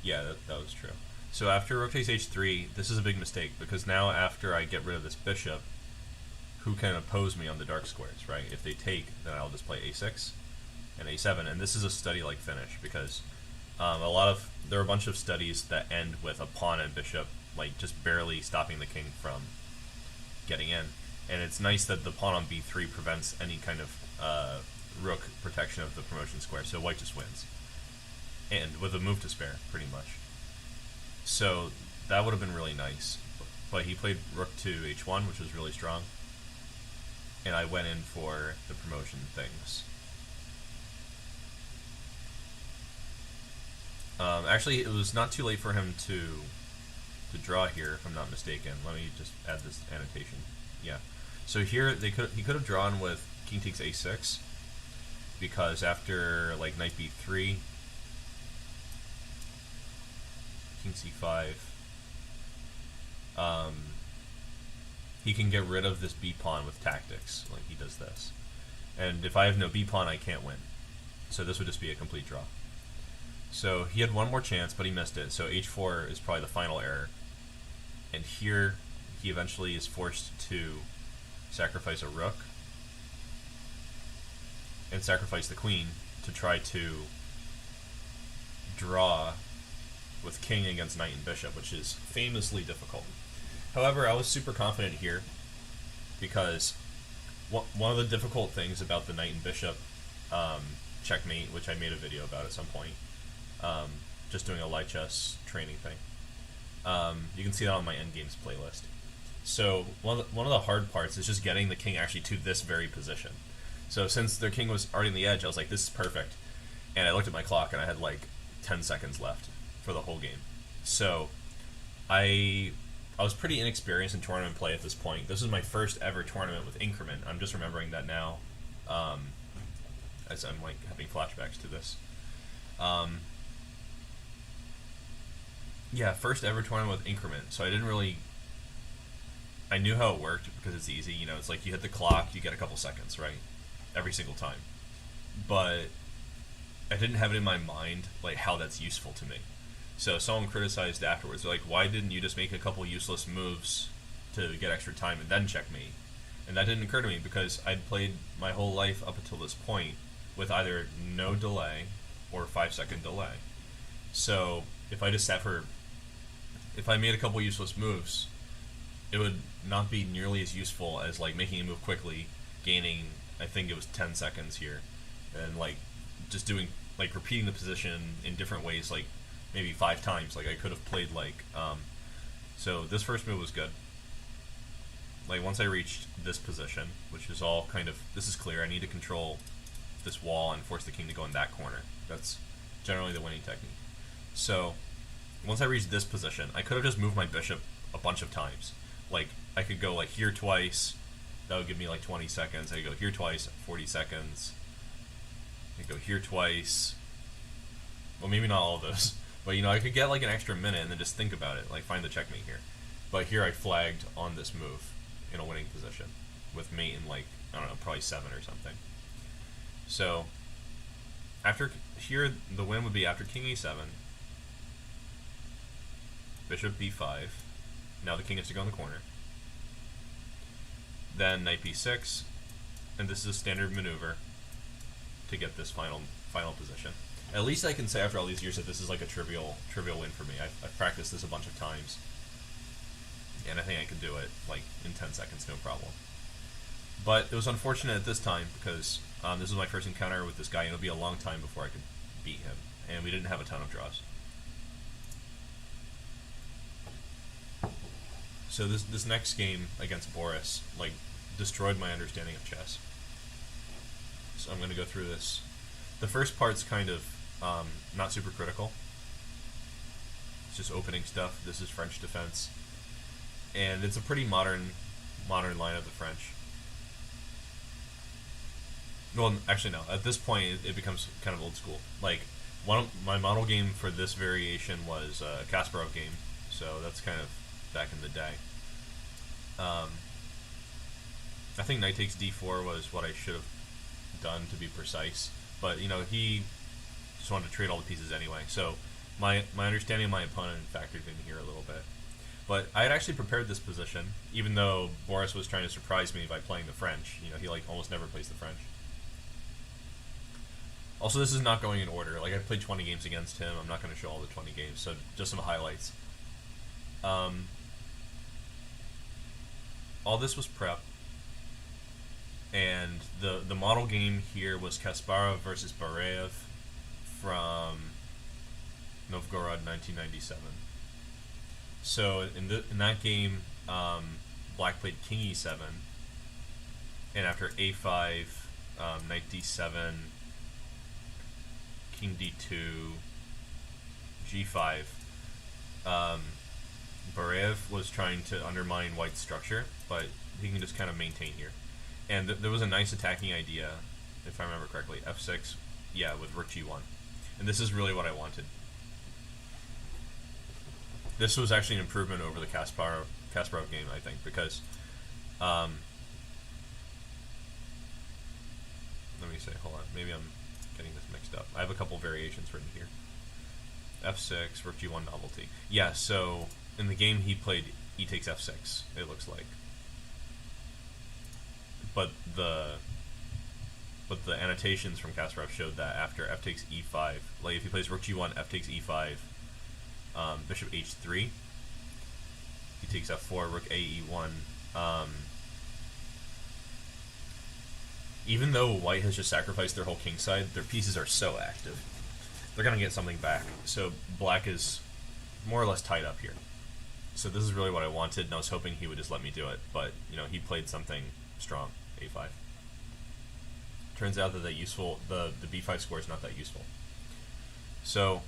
yeah, that was true. So after rook takes h3, this is a big mistake, because now after I get rid of this bishop, who can oppose me on the dark squares, right? If they take, then I'll just play a6 and a7, and this is a study-like finish, because there are a bunch of studies that end with a pawn and bishop just barely stopping the king from getting in, and it's nice that the pawn on b3 prevents any kind of rook protection of the promotion square, so white just wins, and with a move to spare, pretty much. So that would have been really nice, but he played rook to h1, which was really strong, and I went in for the promotion things. Actually, it was not too late for him to draw here, if I'm not mistaken. Let me just add this annotation. Yeah. So here he could have drawn with king takes a6, because after knight b3, king c5, he can get rid of this b pawn with tactics, like he does this. And if I have no b pawn, I can't win. So this would just be a complete draw. So he had one more chance, but he missed it. So h4 is probably the final error. And here he eventually is forced to sacrifice a rook and sacrifice the queen to try to draw with king against knight and bishop, which is famously difficult. However, I was super confident here, because one of the difficult things about the knight and bishop checkmate, which I made a video about at some point, just doing a light chess training thing, you can see that on my endgames playlist. So one of the hard parts is just getting the king actually to this very position. So since their king was already on the edge, I was like, this is perfect. And I looked at my clock and I had 10 seconds left for the whole game. So I was pretty inexperienced in tournament play at this point. This is my first ever tournament with increment. I'm just remembering that now, as I'm having flashbacks to this. Yeah, first ever tournament with increment. So I knew how it worked because it's easy. It's like you hit the clock, you get a couple seconds, right? Every single time. But I didn't have it in my mind how that's useful to me. So someone criticized afterwards, they're like, why didn't you just make a couple useless moves to get extra time and then checkmate? And that didn't occur to me because I'd played my whole life up until this point with either no delay or 5-second delay. So if I just sat for, if I made a couple useless moves, it would not be nearly as useful as like making a move quickly, gaining, I think it was 10 seconds here, and like just doing, like repeating the position in different ways, like maybe 5 times. Like I could have played like, so this first move was good. Like once I reached this position, which is all kind of, this is clear, I need to control this wall and force the king to go in that corner. That's generally the winning technique. So once I reached this position, I could have just moved my bishop a bunch of times. Like I could go like here twice, that would give me like 20 seconds. I could go here twice, 40 seconds. I could go here twice. Well, maybe not all of those, but you know, I could get like an extra minute and then just think about it, like find the checkmate here. But here I flagged on this move in a winning position with mate in like, I don't know, probably 7 or something. So after here, the win would be after king e7, bishop b5. Now the king has to go in the corner. Then knight b6, and this is a standard maneuver to get this final position. At least I can say after all these years that this is like a trivial win for me. I've practiced this a bunch of times, and I think I could do it like in 10 seconds, no problem. But it was unfortunate at this time because this was my first encounter with this guy, and it'll be a long time before I could beat him, and we didn't have a ton of draws. So this next game against Boris like destroyed my understanding of chess. So I'm going to go through this. The first part's kind of not super critical. It's just opening stuff. This is French defense, and it's a pretty modern line of the French. Well, actually no. At this point, it becomes kind of old school. Like my model game for this variation was a Kasparov game, so that's kind of back in the day. I think knight takes d4 was what I should have done, to be precise, but you know, he just wanted to trade all the pieces anyway, so my understanding of my opponent factored in here a little bit. But I had actually prepared this position, even though Boris was trying to surprise me by playing the French. You know, he like almost never plays the French. Also, this is not going in order. Like, I played 20 games against him. I'm not going to show all the 20 games, so just some highlights. All this was prep, and the model game here was Kasparov versus Bareev from Novgorod, 1997. So in that game, Black played king e7, and after a5, knight d7, king d2, g5. Bareev was trying to undermine White's structure, but he can just kind of maintain here. And there was a nice attacking idea, if I remember correctly, f6, yeah, with rook g1. And this is really what I wanted. This was actually an improvement over the Kasparov game, I think, because let me say, hold on, maybe I'm getting this mixed up. I have a couple variations written here. f6, rook g1 novelty. Yeah, so in the game he played e takes f6, it looks like. But the annotations from Kasparov showed that after f takes e5, like if he plays rook g1, f takes e5, bishop h3, he takes f4, rook a e1. Even though White has just sacrificed their whole king side, their pieces are so active. They're going to get something back. So Black is more or less tied up here. So this is really what I wanted, and I was hoping he would just let me do it. But, you know, he played something strong, a5. Turns out that the b5 square is not that useful. So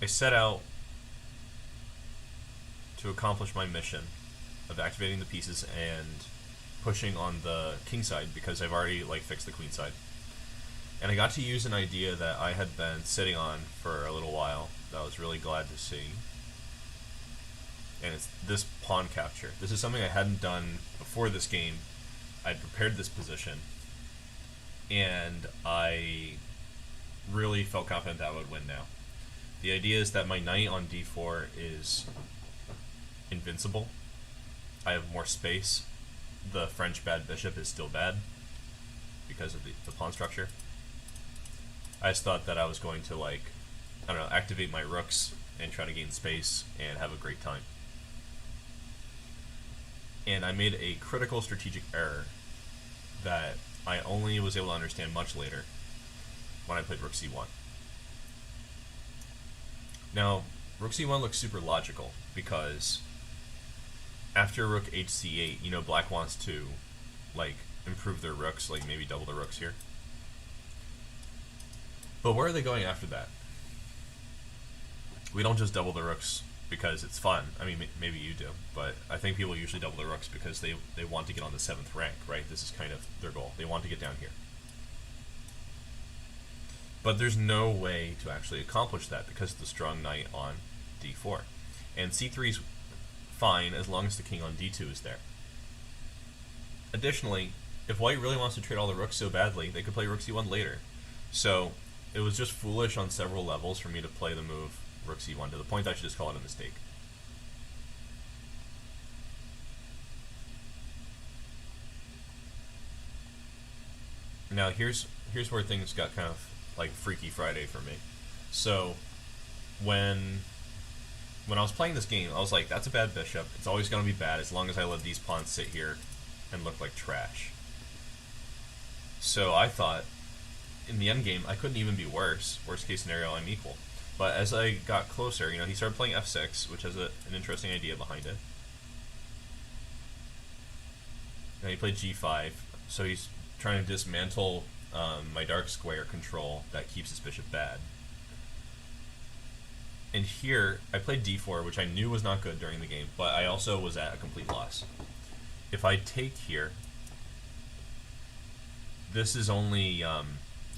I set out to accomplish my mission of activating the pieces and pushing on the king side, because I've already like fixed the queen side. And I got to use an idea that I had been sitting on for a little while that I was really glad to see. And it's this pawn capture. This is something I hadn't done before this game. I'd prepared this position, and I really felt confident that I would win now. The idea is that my knight on d4 is invincible. I have more space. The French bad bishop is still bad because of the pawn structure. I just thought that I was going to, like, I don't know, activate my rooks and try to gain space and have a great time. And I made a critical strategic error that I only was able to understand much later when I played rook c1. Now, rook c1 looks super logical because after rook hc8, you know, black wants to, like, improve their rooks, like maybe double the rooks here. But where are they going after that? We don't just double the rooks because it's fun. I mean, maybe you do, but I think people usually double the rooks because they want to get on the 7th rank, right? This is kind of their goal. They want to get down here. But there's no way to actually accomplish that because of the strong knight on d4. And c3 is fine as long as the king on d2 is there. Additionally, if white really wants to trade all the rooks so badly, they could play rook c1 later. So it was just foolish on several levels for me to play the move rook c1 to the point that I should just call it a mistake. Now here's where things got kind of like Freaky Friday for me. So when I was playing this game, I was like, that's a bad bishop. It's always going to be bad as long as I let these pawns sit here and look like trash. So I thought, in the endgame, I couldn't even be worse. Worst case scenario, I'm equal. But as I got closer, you know, he started playing f6, which has an interesting idea behind it. And he played g5, so he's trying to dismantle my dark square control that keeps his bishop bad. And here, I played d4, which I knew was not good during the game, but I also was at a complete loss. If I take here, this is only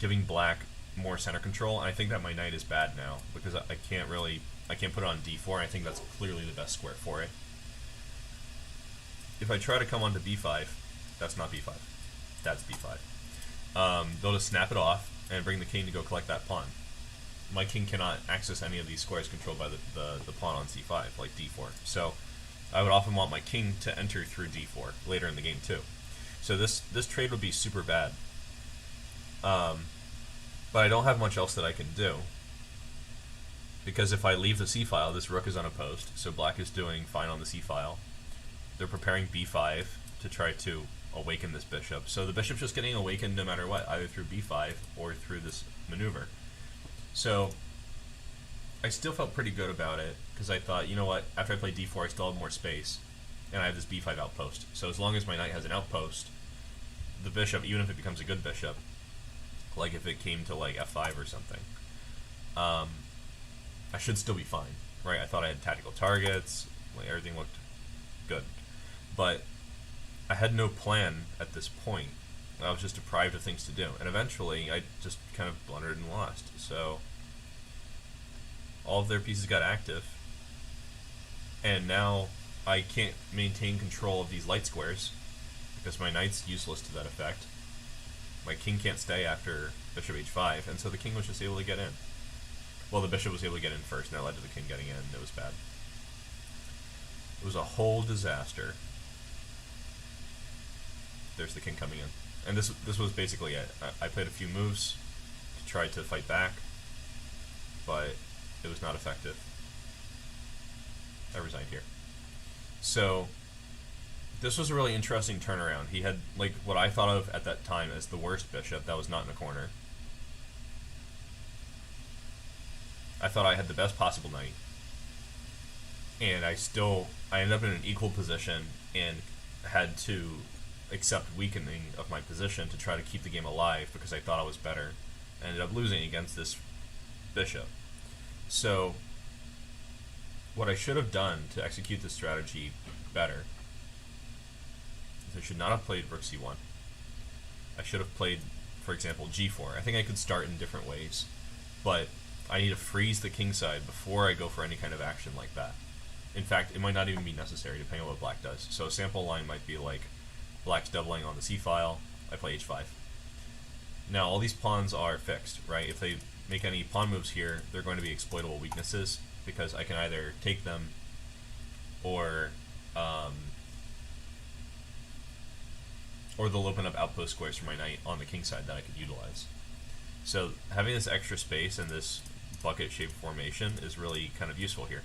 giving black more center control, and I think that my knight is bad now, because I can't put it on d4, and I think that's clearly the best square for it. If I try to come onto b5, that's not b5, that's b5. They'll just snap it off and bring the king to go collect that pawn. My king cannot access any of these squares controlled by the pawn on c5, like d4. So I would often want my king to enter through d4 later in the game too. So this trade would be super bad. But I don't have much else that I can do, because if I leave the c-file, this rook is unopposed, so black is doing fine on the c-file. They're preparing b5 to try to awaken this bishop, so the bishop's just getting awakened no matter what, either through b5 or through this maneuver. So I still felt pretty good about it, because I thought, you know what, after I play d4 I still have more space, and I have this b5 outpost. So as long as my knight has an outpost, the bishop, even if it becomes a good bishop, like if it came to like f5 or something, I should still be fine, right? I thought I had tactical targets, like everything looked good, but I had no plan at this point. I was just deprived of things to do, and eventually I just kind of blundered and lost. So all of their pieces got active, and now I can't maintain control of these light squares because my knight's useless to that effect. My king can't stay after bishop h5, and so the king was just able to get in. Well, the bishop was able to get in first, and that led to the king getting in, and it was bad. It was a whole disaster. There's the king coming in. And this was basically it. I played a few moves to try to fight back, but it was not effective. I resigned here. So this was a really interesting turnaround. He had, like, what I thought of at that time as the worst bishop that was not in a corner. I thought I had the best possible knight, and I ended up in an equal position and had to accept weakening of my position to try to keep the game alive because I thought I was better. I ended up losing against this bishop. So what I should have done to execute this strategy better is I should not have played rook c1. I should have played, for example, g4. I think I could start in different ways, but I need to freeze the king side before I go for any kind of action like that. In fact, it might not even be necessary depending on what black does. So a sample line might be like black's doubling on the c-file, I play h5. Now all these pawns are fixed, right? If they make any pawn moves here, they're going to be exploitable weaknesses because I can either take them or they'll open up outpost squares for my knight on the king side that I could utilize. So having this extra space and this bucket-shaped formation is really kind of useful here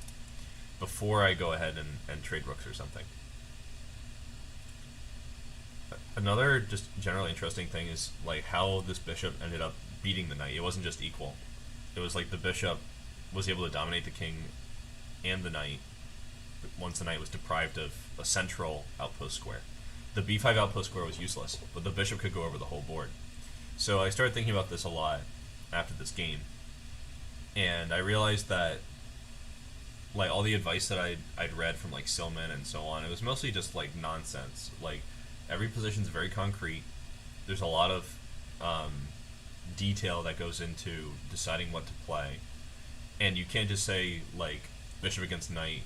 before I go ahead and trade rooks or something. Another just generally interesting thing is like how this bishop ended up beating the knight. It wasn't just equal. It was like the bishop was able to dominate the king and the knight once the knight was deprived of a central outpost square. The b5 outpost square was useless, but the bishop could go over the whole board. So I started thinking about this a lot after this game, and I realized that like all the advice that I'd read from like Silman and so on, it was mostly just like nonsense. Like every position's very concrete. There's a lot of detail that goes into deciding what to play, and you can't just say like bishop against knight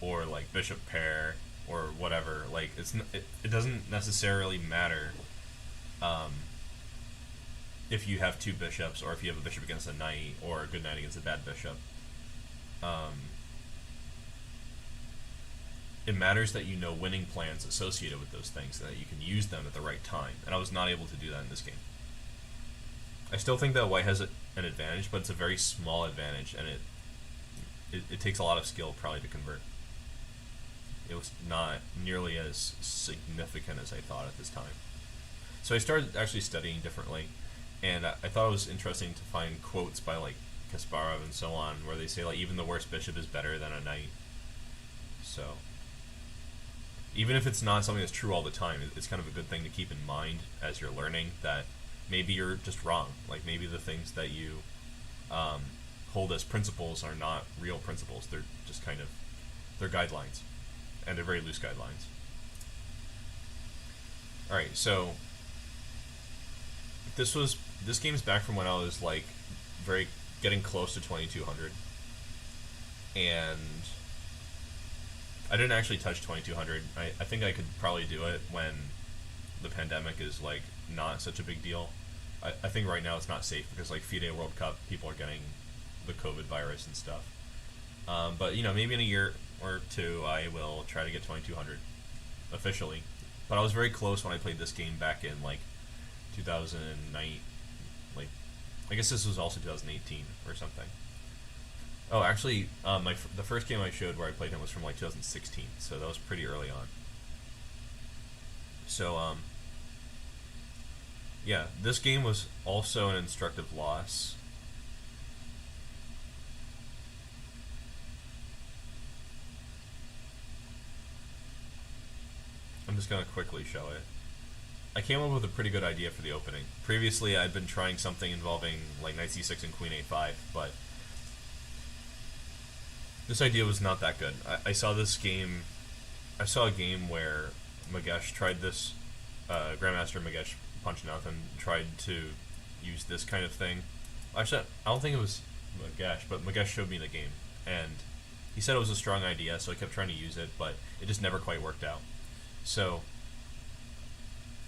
or like bishop pair or whatever. Like it doesn't necessarily matter if you have two bishops or if you have a bishop against a knight or a good knight against a bad bishop. It matters that you know winning plans associated with those things and that you can use them at the right time, and I was not able to do that in this game. I still think that white has an advantage, but it's a very small advantage, and it takes a lot of skill probably to convert. It was not nearly as significant as I thought at this time. So I started actually studying differently, and I thought it was interesting to find quotes by like Kasparov and so on, where they say like even the worst bishop is better than a knight. So even if it's not something that's true all the time, it's kind of a good thing to keep in mind as you're learning that maybe you're just wrong. Like maybe the things that you hold as principles are not real principles. They're just kind of, they're guidelines, and they're very loose guidelines. Alright, so this game's back from when I was like getting close to 2200, and I didn't actually touch 2200. I think I could probably do it when the pandemic is like not such a big deal. I think right now it's not safe because like FIDE World Cup, people are getting the COVID virus and stuff. But you know, maybe in a year or two I will try to get 2200 officially. But I was very close when I played this game back in like 2009. Like, I guess this was also 2018 or something. Oh, actually, the first game I showed where I played him was from like 2016, so that was pretty early on. So, yeah, this game was also an instructive loss. I'm just going to quickly show it. I came up with a pretty good idea for the opening. Previously, I'd been trying something involving like knight c6 and queen a5, but this idea was not that good. I saw this game. I saw a game where Magesh tried this. Grandmaster Magesh Panchanathan tried to use this kind of thing. Actually, I don't think it was Magesh, but Magesh showed me the game, and he said it was a strong idea, so I kept trying to use it, but it just never quite worked out. So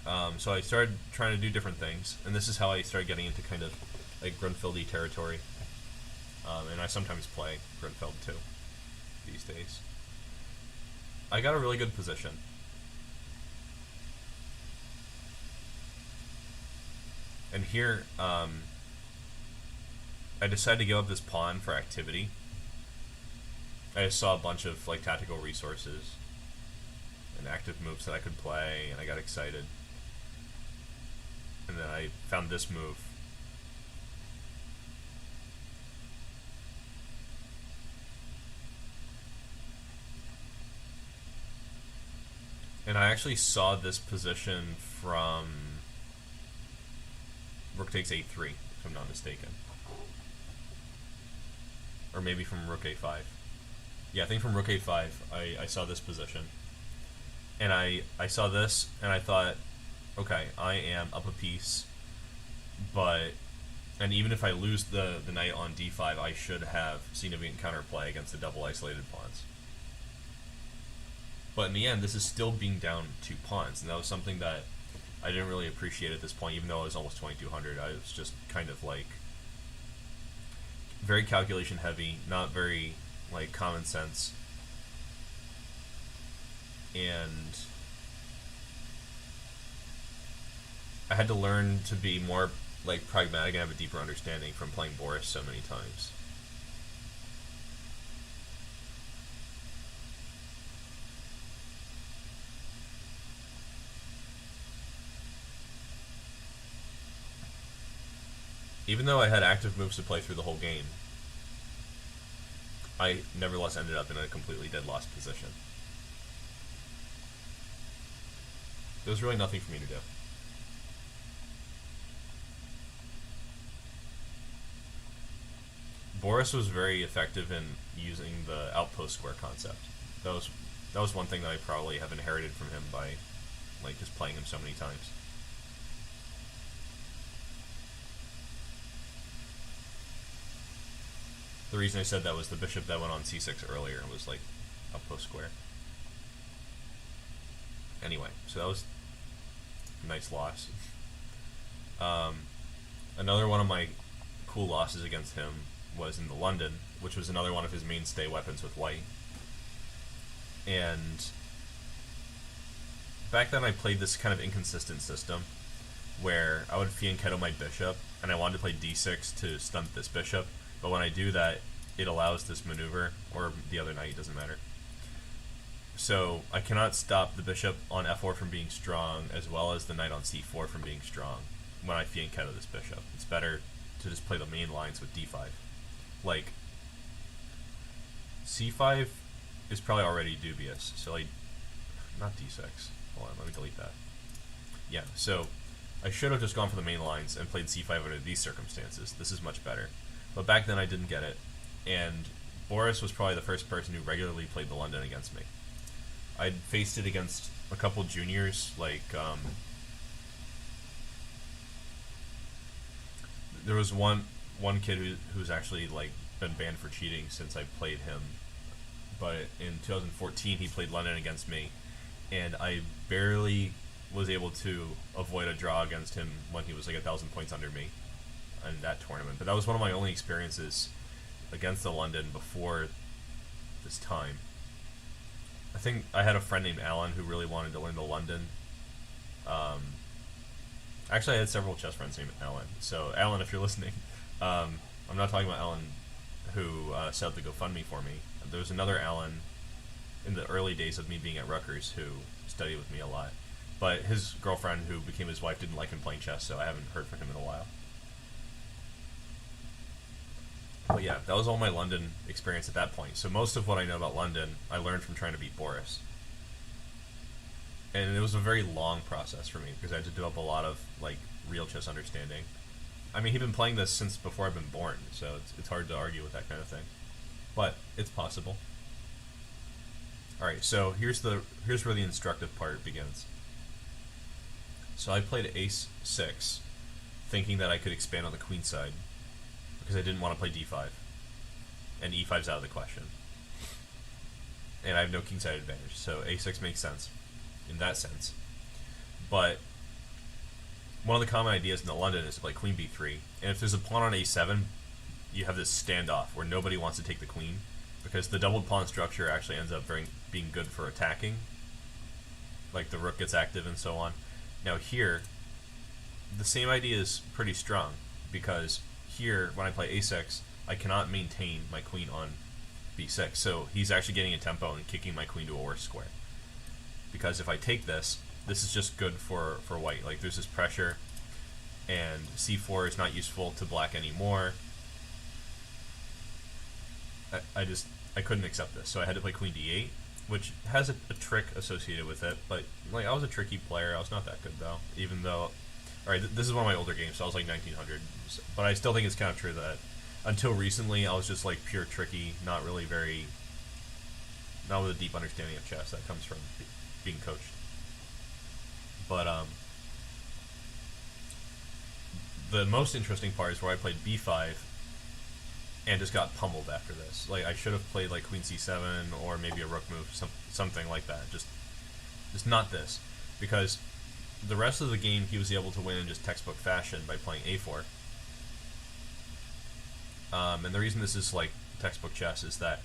I started trying to do different things, and this is how I started getting into kind of like Grunfeldy territory. And I sometimes play Grunfeld too these days. I got a really good position. And here, I decided to give up this pawn for activity. I just saw a bunch of like tactical resources and active moves that I could play, and I got excited. And then I found this move. And I actually saw this position from rook takes a3, if I'm not mistaken. Or maybe from rook a5. Yeah, I think from rook a5 I saw this position. And I saw this, and I thought, okay, I am up a piece, and even if I lose the knight on d5, I should have significant counterplay against the double isolated pawns. But in the end, this is still being down 2 pawns, and that was something that I didn't really appreciate at this point, even though I was almost 2200. I was just kind of like very calculation heavy, not very like common sense. And I had to learn to be more like pragmatic and have a deeper understanding from playing Boris so many times. Even though I had active moves to play through the whole game, I nevertheless ended up in a completely dead lost position. There was really nothing for me to do. Boris was very effective in using the outpost square concept. That was one thing that I probably have inherited from him by like just playing him so many times. The reason I said that was the bishop that went on c6 earlier was like outpost square. Anyway, so that was a nice loss. Another one of my cool losses against him was in the London, which was another one of his mainstay weapons with white. And back then I played this kind of inconsistent system where I would Fianchetto my bishop, and I wanted to play d6 to stunt this bishop, but when I do that, it allows this maneuver, or the other knight, doesn't matter. So I cannot stop the bishop on f4 from being strong, as well as the knight on c4 from being strong when I Fianchetto this bishop. It's better to just play the main lines with d5. Like, c5 is probably already dubious, so like, not d6. Hold on, let me delete that. Yeah, so I should have just gone for the main lines and played c5 under these circumstances. This is much better. But back then I didn't get it, and Boris was probably the first person who regularly played the London against me. I'd faced it against a couple juniors, like, there was one kid who's actually, like, been banned for cheating since I played him, but in 2014 he played London against me, and I barely was able to avoid a draw against him when he was like 1,000 points under me in that tournament. But that was one of my only experiences against the London before this time. I think I had a friend named Alan who really wanted to learn the London. Actually, I had several chess friends named Alan. So, Alan, if you're listening, I'm not talking about Alan who set up the GoFundMe for me. There was another Alan in the early days of me being at Rutgers who studied with me a lot. But his girlfriend, who became his wife, didn't like him playing chess, so I haven't heard from him in a while. But yeah, that was all my London experience at that point. So most of what I know about London, I learned from trying to beat Boris. And it was a very long process for me, because I had to develop a lot of, like, real chess understanding. I mean, he'd been playing this since before I've been born, so it's hard to argue with that kind of thing. But it's possible. Alright, so here's where the instructive part begins. So I played ace 6, thinking that I could expand on the queen side, because I didn't want to play d5, and e5's out of the question. And I have no kingside advantage, so a6 makes sense, in that sense. But one of the common ideas in the London is to play queen b3, and if there's a pawn on a7, you have this standoff where nobody wants to take the queen, because the doubled pawn structure actually ends up being good for attacking, like the rook gets active and so on. Now here, the same idea is pretty strong, because here, when I play a6, I cannot maintain my queen on b6, so he's actually getting a tempo and kicking my queen to a worse square. Because if I take this, this is just good for white. Like, there's this pressure, and c4 is not useful to black anymore. I couldn't accept this, so I had to play queen d8, which has a trick associated with it, but like, I was a tricky player. I was not that good, though, even though... Alright, this is one of my older games, so I was like 1900, but I still think it's kind of true that until recently I was just like pure tricky, not with a deep understanding of chess that comes from being coached. But the most interesting part is where I played b5 and just got pummeled after this. Like, I should have played like queen c7 or maybe a rook move, something like that. Just not this, because the rest of the game he was able to win in just textbook fashion by playing a4. And the reason this is like textbook chess is that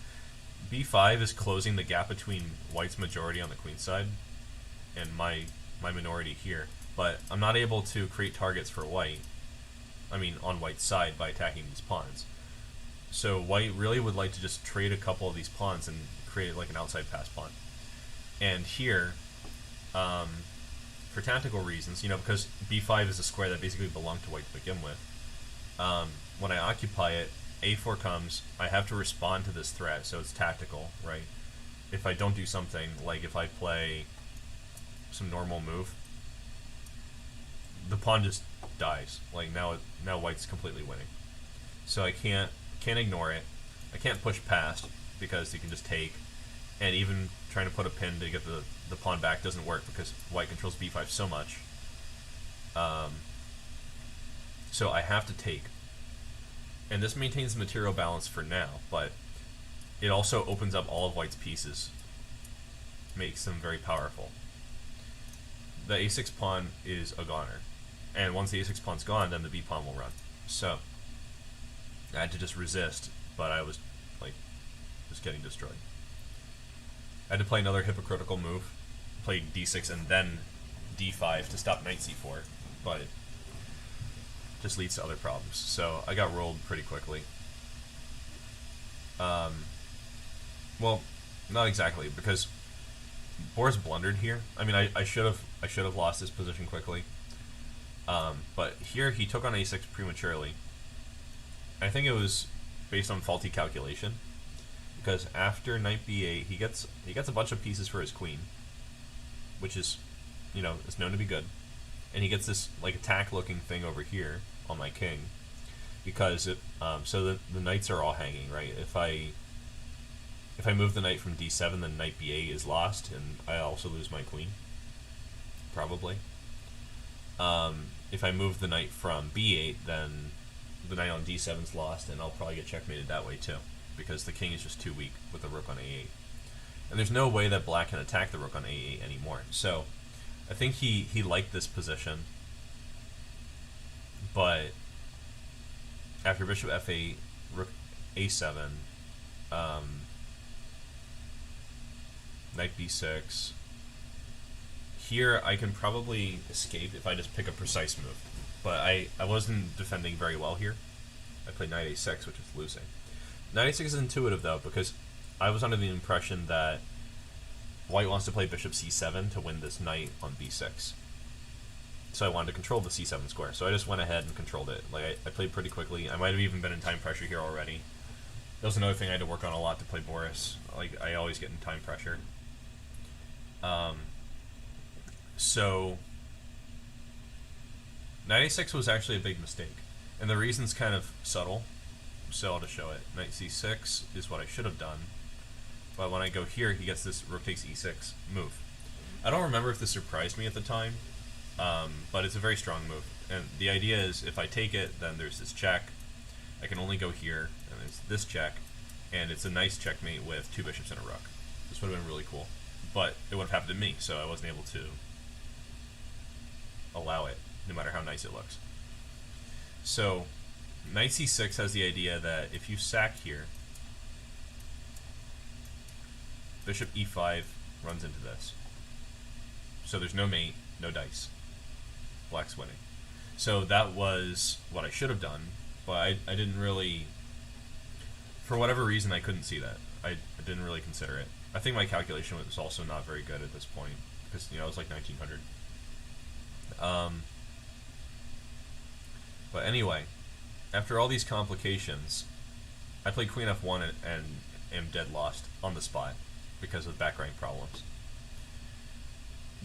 b5 is closing the gap between white's majority on the queen side and my minority here. But I'm not able to create targets for white on white's side by attacking these pawns. So white really would like to just trade a couple of these pawns and create like an outside pass pawn. And here, for tactical reasons, because b5 is a square that basically belonged to white to begin with, when I occupy it, a4 comes, I have to respond to this threat, so it's tactical, right? If I don't do something, like if I play some normal move, the pawn just dies. Like now white's completely winning. So I can't ignore it. I can't push past because you can just take, and even trying to put a pin to get the pawn back doesn't work because white controls b5 so much. So I have to take. And this maintains the material balance for now, but it also opens up all of white's pieces, makes them very powerful. The a6 pawn is a goner, and once the a6 pawn's gone, then the b pawn will run. So I had to just resist, but I was like just getting destroyed. I had to play another hypocritical move, play d6 and then d5 to stop knight c4, but it just leads to other problems. So I got rolled pretty quickly. Well, not exactly, because Boris blundered here. I should have lost this position quickly. But here he took on a6 prematurely. I think it was based on faulty calculation, because after knight b8 he gets a bunch of pieces for his queen, which is is known to be good, and he gets this like attack looking thing over here on my king, because it so the knights are all hanging, right? If I move the knight from d7, then knight b8 is lost, and I also lose my queen, probably. If I move the knight from b8, then the knight on d7 is lost, and I'll probably get checkmated that way too, because the king is just too weak with the rook on a8. And there's no way that black can attack the rook on a8 anymore. So I think he liked this position, but after bishop f8, rook a7, knight b6, here I can probably escape if I just pick a precise move. But I wasn't defending very well here. I played knight a6, which is losing. Knight a6 is intuitive though, because I was under the impression that white wants to play bishop c7 to win this knight on b6. So I wanted to control the c7 square. So I just went ahead and controlled it. Like I played pretty quickly. I might have even been in time pressure here already. That was another thing I had to work on a lot to play Boris. Like I always get in time pressure. So knight a6 was actually a big mistake, and the reason's kind of subtle, so I'll just show it. Knight c6 is what I should have done, but when I go here, he gets this rook takes e6 move. I don't remember if this surprised me at the time, but it's a very strong move, and the idea is if I take it, then there's this check. I can only go here, and there's this check, and it's a nice checkmate with two bishops and a rook. This would have been really cool, but it would have happened to me, so I wasn't able to allow it, no matter how nice it looks. So knight c6 has the idea that if you sack here, bishop e5 runs into this. So there's no mate, no dice. Black's winning. So that was what I should have done, but I didn't really, for whatever reason, I couldn't see that. I didn't really consider it. I think my calculation was also not very good at this point, because it was like 1900. But anyway, after all these complications, I played queen f1 and am dead lost on the spot because of back rank problems.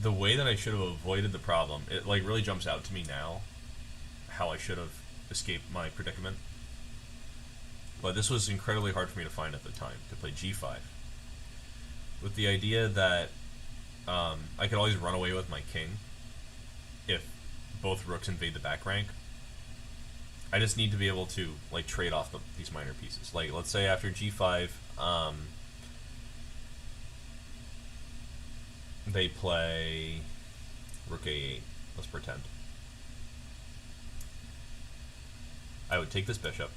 The way that I should have avoided the problem, it like really jumps out to me now, how I should have escaped my predicament. But this was incredibly hard for me to find at the time, to play g5. With the idea that I could always run away with my king if both rooks invade the back rank. I just need to be able to like trade off these minor pieces. Like let's say after g5, they play rook a8. Let's pretend. I would take this bishop.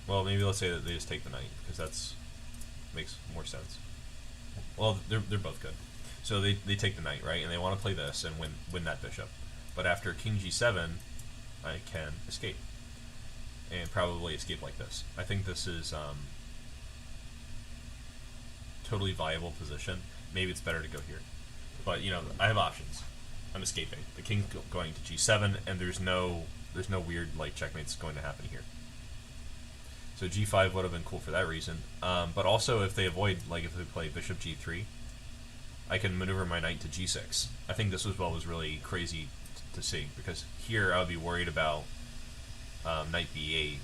Well, maybe let's say that they just take the knight, because that's makes more sense. Well, they're both good. So they take the knight, right? And they want to play this and win that bishop. But after king g7, I can escape. And probably escape like this. I think this is totally viable position. Maybe it's better to go here. But, you know, I have options. I'm escaping. The king's going to g7, and there's no weird, like, checkmates going to happen here. So g5 would have been cool for that reason. But also, if they avoid, like, if they play bishop g3, I can maneuver my knight to g6. I think this was what was really crazy to see, because here I would be worried about knight b8,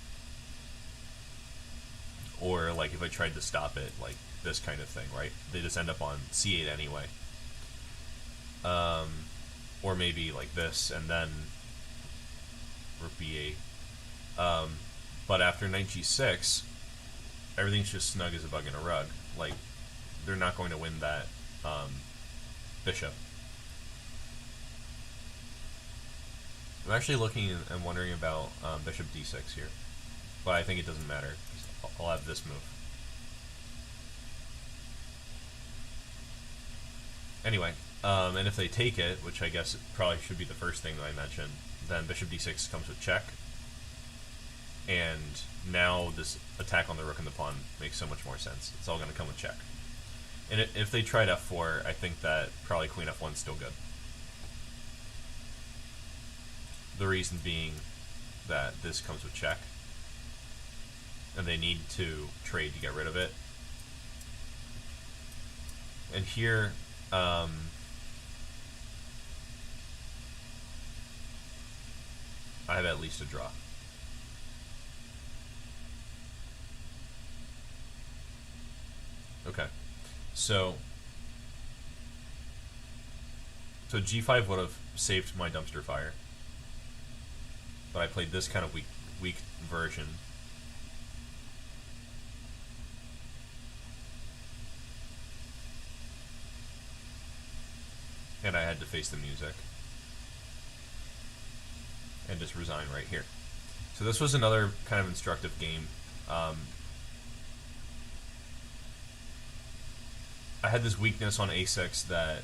or, like, if I tried to stop it, like, this kind of thing, right? They just end up on c8 anyway. Or maybe like this, and then rook b8. But after knight g6, everything's just snug as a bug in a rug. Like, they're not going to win that bishop. I'm actually looking and wondering about bishop d6 here, but I think it doesn't matter. I'll have this move. Anyway, and if they take it, which I guess it probably should be the first thing that I mention, then bishop d6 comes with check. And now this attack on the rook and the pawn makes so much more sense. It's all going to come with check. And if they tried f4, I think that probably queen f1 is still good. The reason being that this comes with check, and they need to trade to get rid of it. And here, I have at least a draw. Okay, so g5 would have saved my dumpster fire, but I played this kind of weak version. And I had to face the music and just resign right here. So this was another kind of instructive game. I had this weakness on a6 that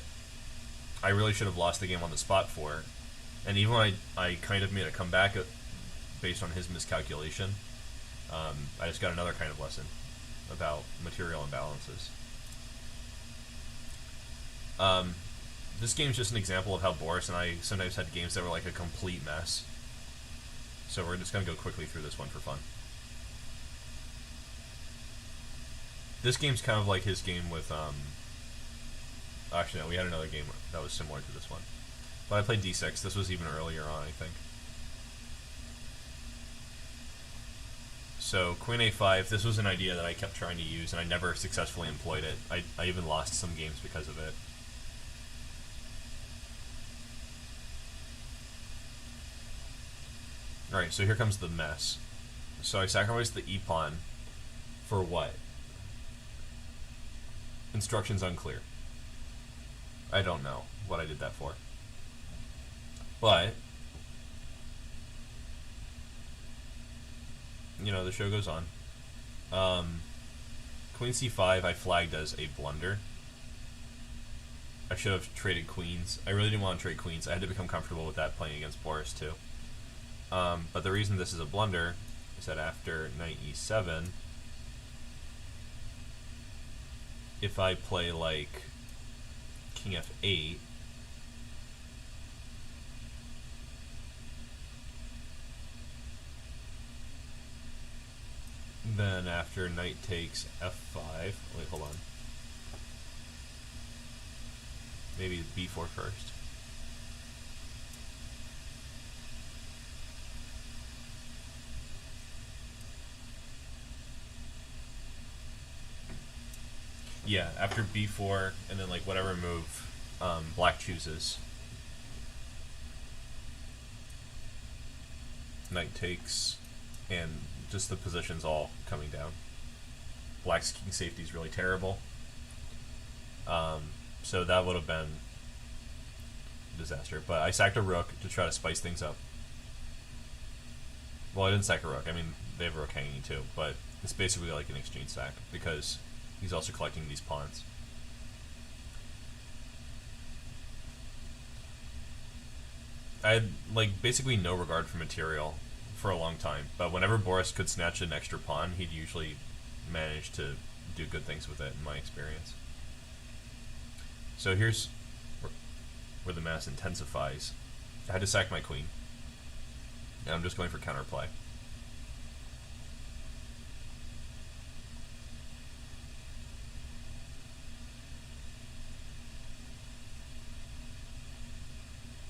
I really should have lost the game on the spot for, and even when I kind of made a comeback based on his miscalculation, I just got another kind of lesson about material imbalances. This game's just an example of how Boris and I sometimes had games that were like a complete mess. So we're just going to go quickly through this one for fun. This game's kind of like his game with, actually no, we had another game that was similar to this one. But I played d6. This was even earlier on, I think. So queen a5, this was an idea that I kept trying to use, and I never successfully employed it. I even lost some games because of it. Alright, so here comes the mess. So I sacrificed the e-pawn for what? Instructions unclear. I don't know what I did that for. But, you know, the show goes on. Queen c5 I flagged as a blunder. I should have traded queens. I really didn't want to trade queens. I had to become comfortable with that playing against Boris too. But the reason this is a blunder is that after knight e7, if I play like king f8, then after knight takes f5, wait, hold on. Maybe b4 first. Yeah, after b4, and then like whatever move black chooses. Knight takes, and just the position's all coming down. Black's king safety is really terrible. So that would have been a disaster. But I sacked a rook to try to spice things up. Well, I didn't sack a rook. I mean, they have a rook hanging too, but it's basically like an exchange sack, because he's also collecting these pawns. I had like basically no regard for material for a long time, but whenever Boris could snatch an extra pawn, he'd usually manage to do good things with it, in my experience. So here's where the mess intensifies. I had to sack my queen, and I'm just going for counterplay.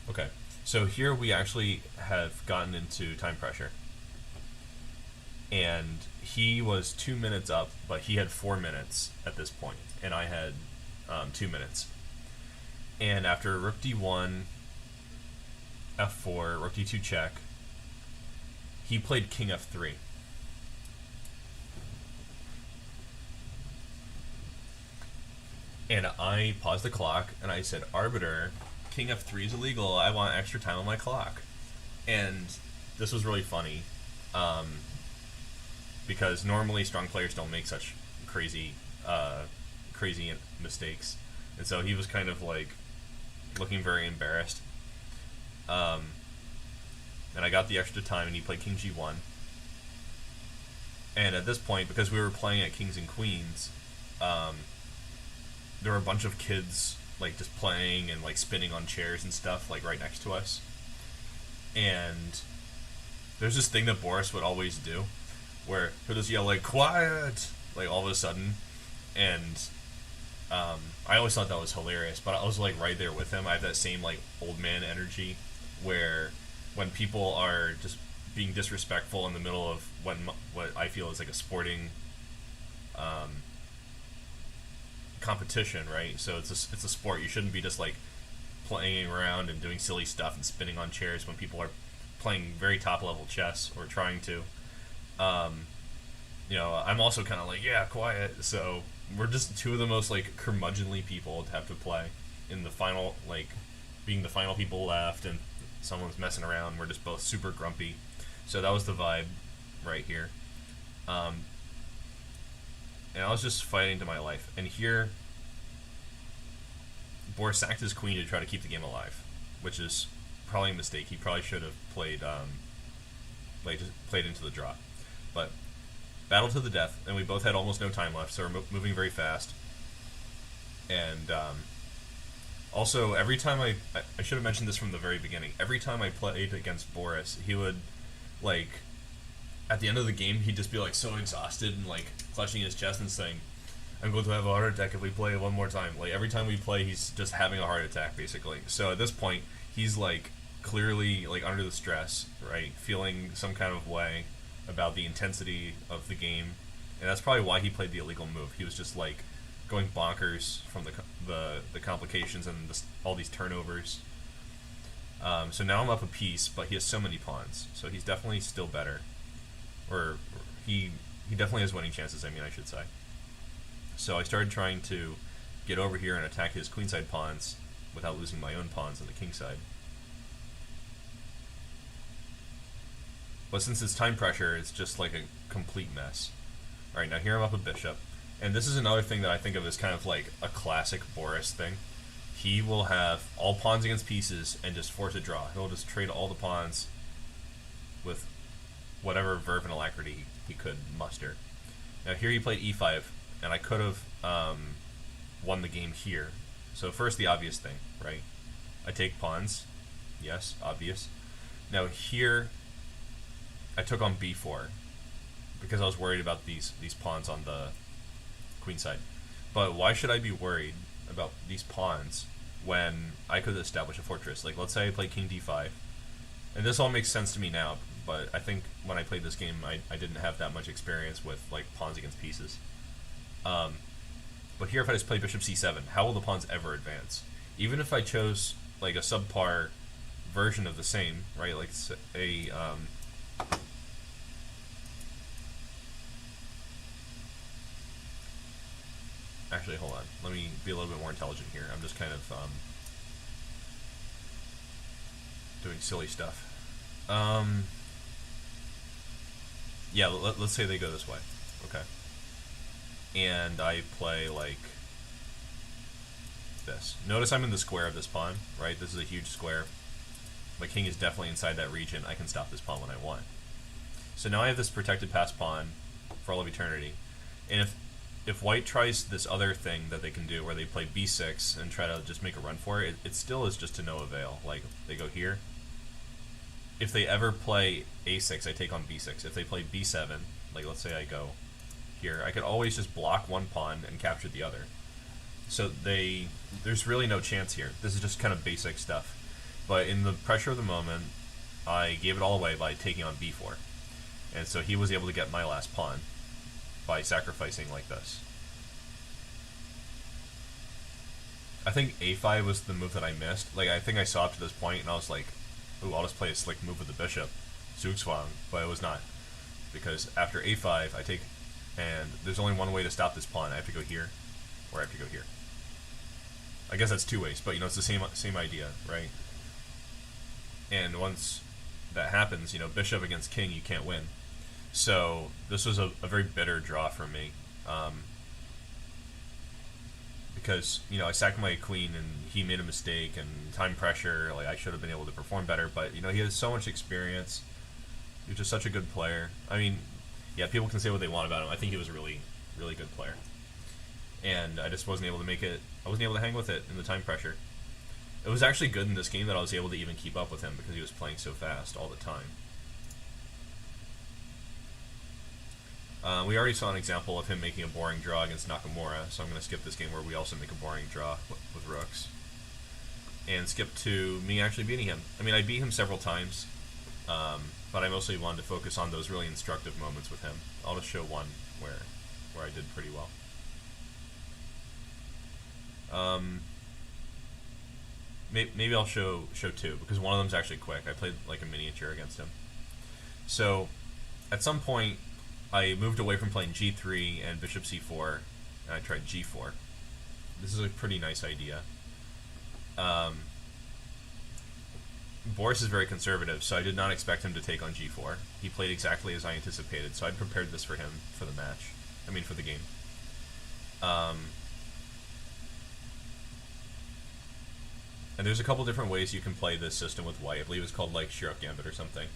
Okay, so here we actually have gotten into time pressure. And he was 2 minutes up, but he had 4 minutes at this point, and I had 2 minutes. And after rook d1, f4, rook d2 check, he played king f3. And I paused the clock, and I said, Arbiter, king f3 is illegal. I want extra time on my clock. And this was really funny, because normally strong players don't make such crazy mistakes. And so he was kind of like looking very embarrassed. And I got the extra time, and he played king g1. And at this point, because we were playing at kings and queens, there were a bunch of kids like just playing and like spinning on chairs and stuff like right next to us. And there's this thing that Boris would always do where he'll just yell like quiet like all of a sudden, and I always thought that was hilarious, but I was like right there with him. I have that same like old man energy where when people are just being disrespectful in the middle of what I feel is like a sporting competition, right? So it's a sport. You shouldn't be just like playing around and doing silly stuff and spinning on chairs when people are playing very top level chess or trying to. You know, I'm also kind of like, yeah, quiet. So we're just two of the most like curmudgeonly people to have to play in the final, like being the final people left, and someone's messing around. We're just both super grumpy. So that was the vibe right here. And I was just fighting to my life. And here, Boris sacked his queen to try to keep the game alive, which is probably a mistake. He probably should have played into the draw. But battle to the death, and we both had almost no time left, so we're moving very fast. And also, every time I should have mentioned this from the very beginning, every time I played against Boris, he would, like, at the end of the game, he'd just be, like, so exhausted and, like, clutching his chest and saying, I'm going to have a heart attack if we play one more time. Like, every time we play, he's just having a heart attack, basically. So at this point, he's, like, clearly, like, under the stress, right? Feeling some kind of way about the intensity of the game. And that's probably why he played the illegal move. He was just, like, going bonkers from the complications and all these turnovers. So now I'm up a piece, but he has so many pawns. So he's definitely still better. Or he definitely has winning chances, I should say. So I started trying to get over here and attack his queenside pawns without losing my own pawns on the kingside. But since it's time pressure, it's just like a complete mess. Alright, now here I'm up a bishop. And this is another thing that I think of as kind of like a classic Boris thing. He will have all pawns against pieces and just force a draw. He'll just trade all the pawns with whatever verve and alacrity he could muster. Now here he played e5, and I could have won the game here. So first the obvious thing, right? I take pawns. Yes, obvious. Now here I took on b4 because I was worried about these pawns on the queen side. But why should I be worried about these pawns when I could establish a fortress? Like, let's say I play king d5. And this all makes sense to me now, but I think when I played this game, I didn't have that much experience with like pawns against pieces. But here, if I just play bishop c7, how will the pawns ever advance? Even if I chose like a subpar version of the same, right? Like a actually, hold on. Let me be a little bit more intelligent here. I'm just kind of doing silly stuff. Yeah, let's say they go this way. Okay. And I play like this. Notice I'm in the square of this pawn, right? This is a huge square. my king is definitely inside that region. I can stop this pawn when I want. So now I have this protected passed pawn for all of eternity. And if white tries this other thing that they can do where they play b6 and try to just make a run for it, it still is just to no avail. Like, they go here. If they ever play a6, I take on b6. If they play b7, like let's say I go here, I could always just block one pawn and capture the other. So there's really no chance here. This is just kind of basic stuff. But in the pressure of the moment, I gave it all away by taking on b4. And so he was able to get my last pawn by sacrificing like this. I think a5 was the move that I missed. Like, I think I saw up to this point and I was like, ooh, I'll just play a slick move with the bishop, Zugzwang, but it was not. Because after a5, I take, and there's only one way to stop this pawn. I have to go here, or I have to go here. I guess that's two ways, but you know, it's the same idea, right? And once that happens, you know, bishop against king, you can't win. So this was a very bitter draw for me, because, you know, I sacked my queen and he made a mistake and time pressure. Like, I should have been able to perform better, but you know, he has so much experience. He was just such a good player. I mean, yeah, people can say what they want about him. I think he was a really, really good player, and I just wasn't able to make it. I wasn't able to hang with it in the time pressure. It was actually good in this game that I was able to even keep up with him because he was playing so fast all the time. We already saw an example of him making a boring draw against Nakamura, so I'm going to skip this game where we also make a boring draw with rooks. And skip to me actually beating him. I mean, I beat him several times, but I mostly wanted to focus on those really instructive moments with him. I'll just show one where I did pretty well. Maybe I'll show two, because one of them's actually quick. I played like a miniature against him. So, at some point, I moved away from playing g3 and bishop c4, and I tried g4. This is a pretty nice idea. Boris is very conservative, so I did not expect him to take on g4. He played exactly as I anticipated, so I'd prepared this for him for the match. I mean, for the game. And there's a couple different ways you can play this system with white. I believe it's called like ICC Gambit or something.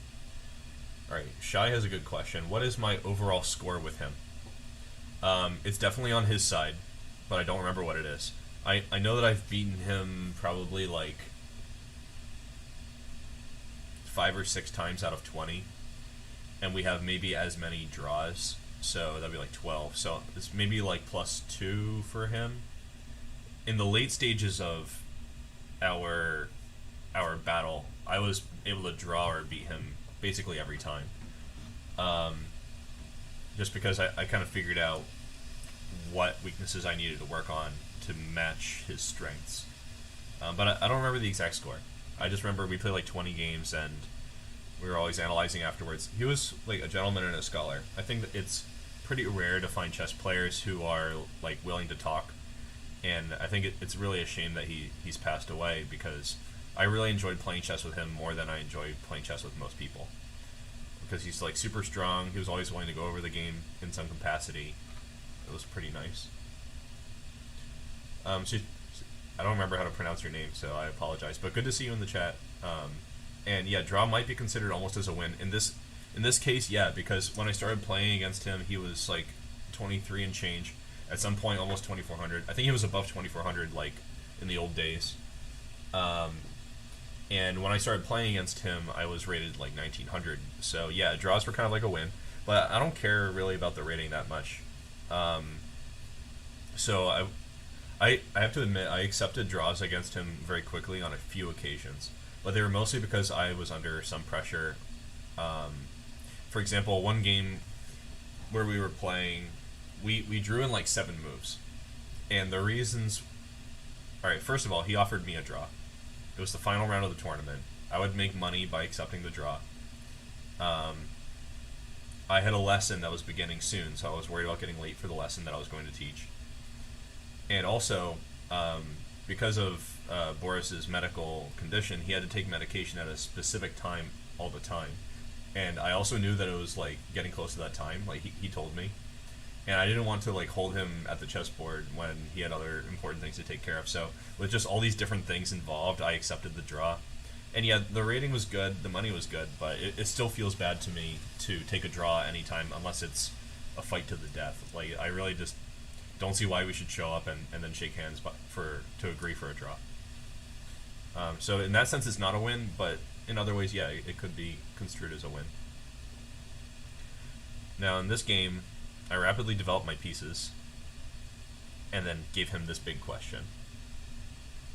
Alright, Shai has a good question. What is my overall score with him? It's definitely on his side, but I don't remember what it is. I know that I've beaten him probably like 5 or 6 times out of 20, and we have maybe as many draws, so that'd be like 12. So it's maybe like +2 for him. In the late stages of our battle, I was able to draw or beat him basically every time, just because I kind of figured out what weaknesses I needed to work on to match his strengths. But I don't remember the exact score. I just remember we played like 20 games and we were always analyzing afterwards. He was like a gentleman and a scholar. I think that it's pretty rare to find chess players who are like willing to talk, and I think it's really a shame that he's passed away, because I really enjoyed playing chess with him more than I enjoyed playing chess with most people, because he's like super strong. He was always willing to go over the game in some capacity. It was pretty nice. I don't remember how to pronounce your name, so I apologize, but good to see you in the chat. And yeah, draw might be considered almost as a win in this case. Yeah, because when I started playing against him, he was like 23 and change. At some point, almost 2400. I think he was above 2400, like in the old days. And when I started playing against him, I was rated like 1900. So yeah, draws were kind of like a win, but I don't care really about the rating that much. So I have to admit, I accepted draws against him very quickly on a few occasions, but they were mostly because I was under some pressure. For example, one game where we were playing, we drew in like 7 moves, and the reasons... Alright, first of all, he offered me a draw. It was the final round of the tournament. I would make money by accepting the draw. I had a lesson that was beginning soon, so I was worried about getting late for the lesson that I was going to teach. And also, because of Boris's medical condition, he had to take medication at a specific time all the time. And I also knew that it was like getting close to that time, like he told me. And I didn't want to like hold him at the chessboard when he had other important things to take care of. So with just all these different things involved, I accepted the draw. And yeah, the rating was good, the money was good, but it still feels bad to me to take a draw anytime unless it's a fight to the death. Like, I really just don't see why we should show up and then shake hands to agree for a draw. So in that sense, it's not a win, but in other ways, yeah, it could be construed as a win. Now, in this game, I rapidly developed my pieces and then gave him this big question.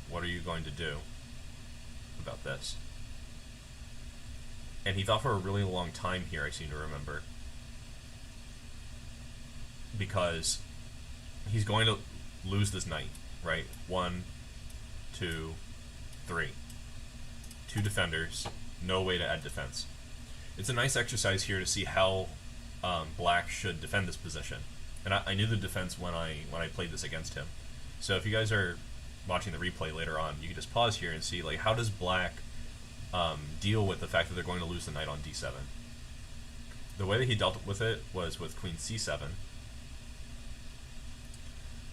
What are you going to do about this? And he thought for a really long time here, I seem to remember. Because he's going to lose this knight, right? 1, 2, 3. 2 defenders, no way to add defense. It's a nice exercise here to see how black should defend this position. And I knew the defense when I played this against him. So if you guys are watching the replay later on, you can just pause here and see, like, how does black deal with the fact that they're going to lose the knight on d7. The way that he dealt with it was with queen c7,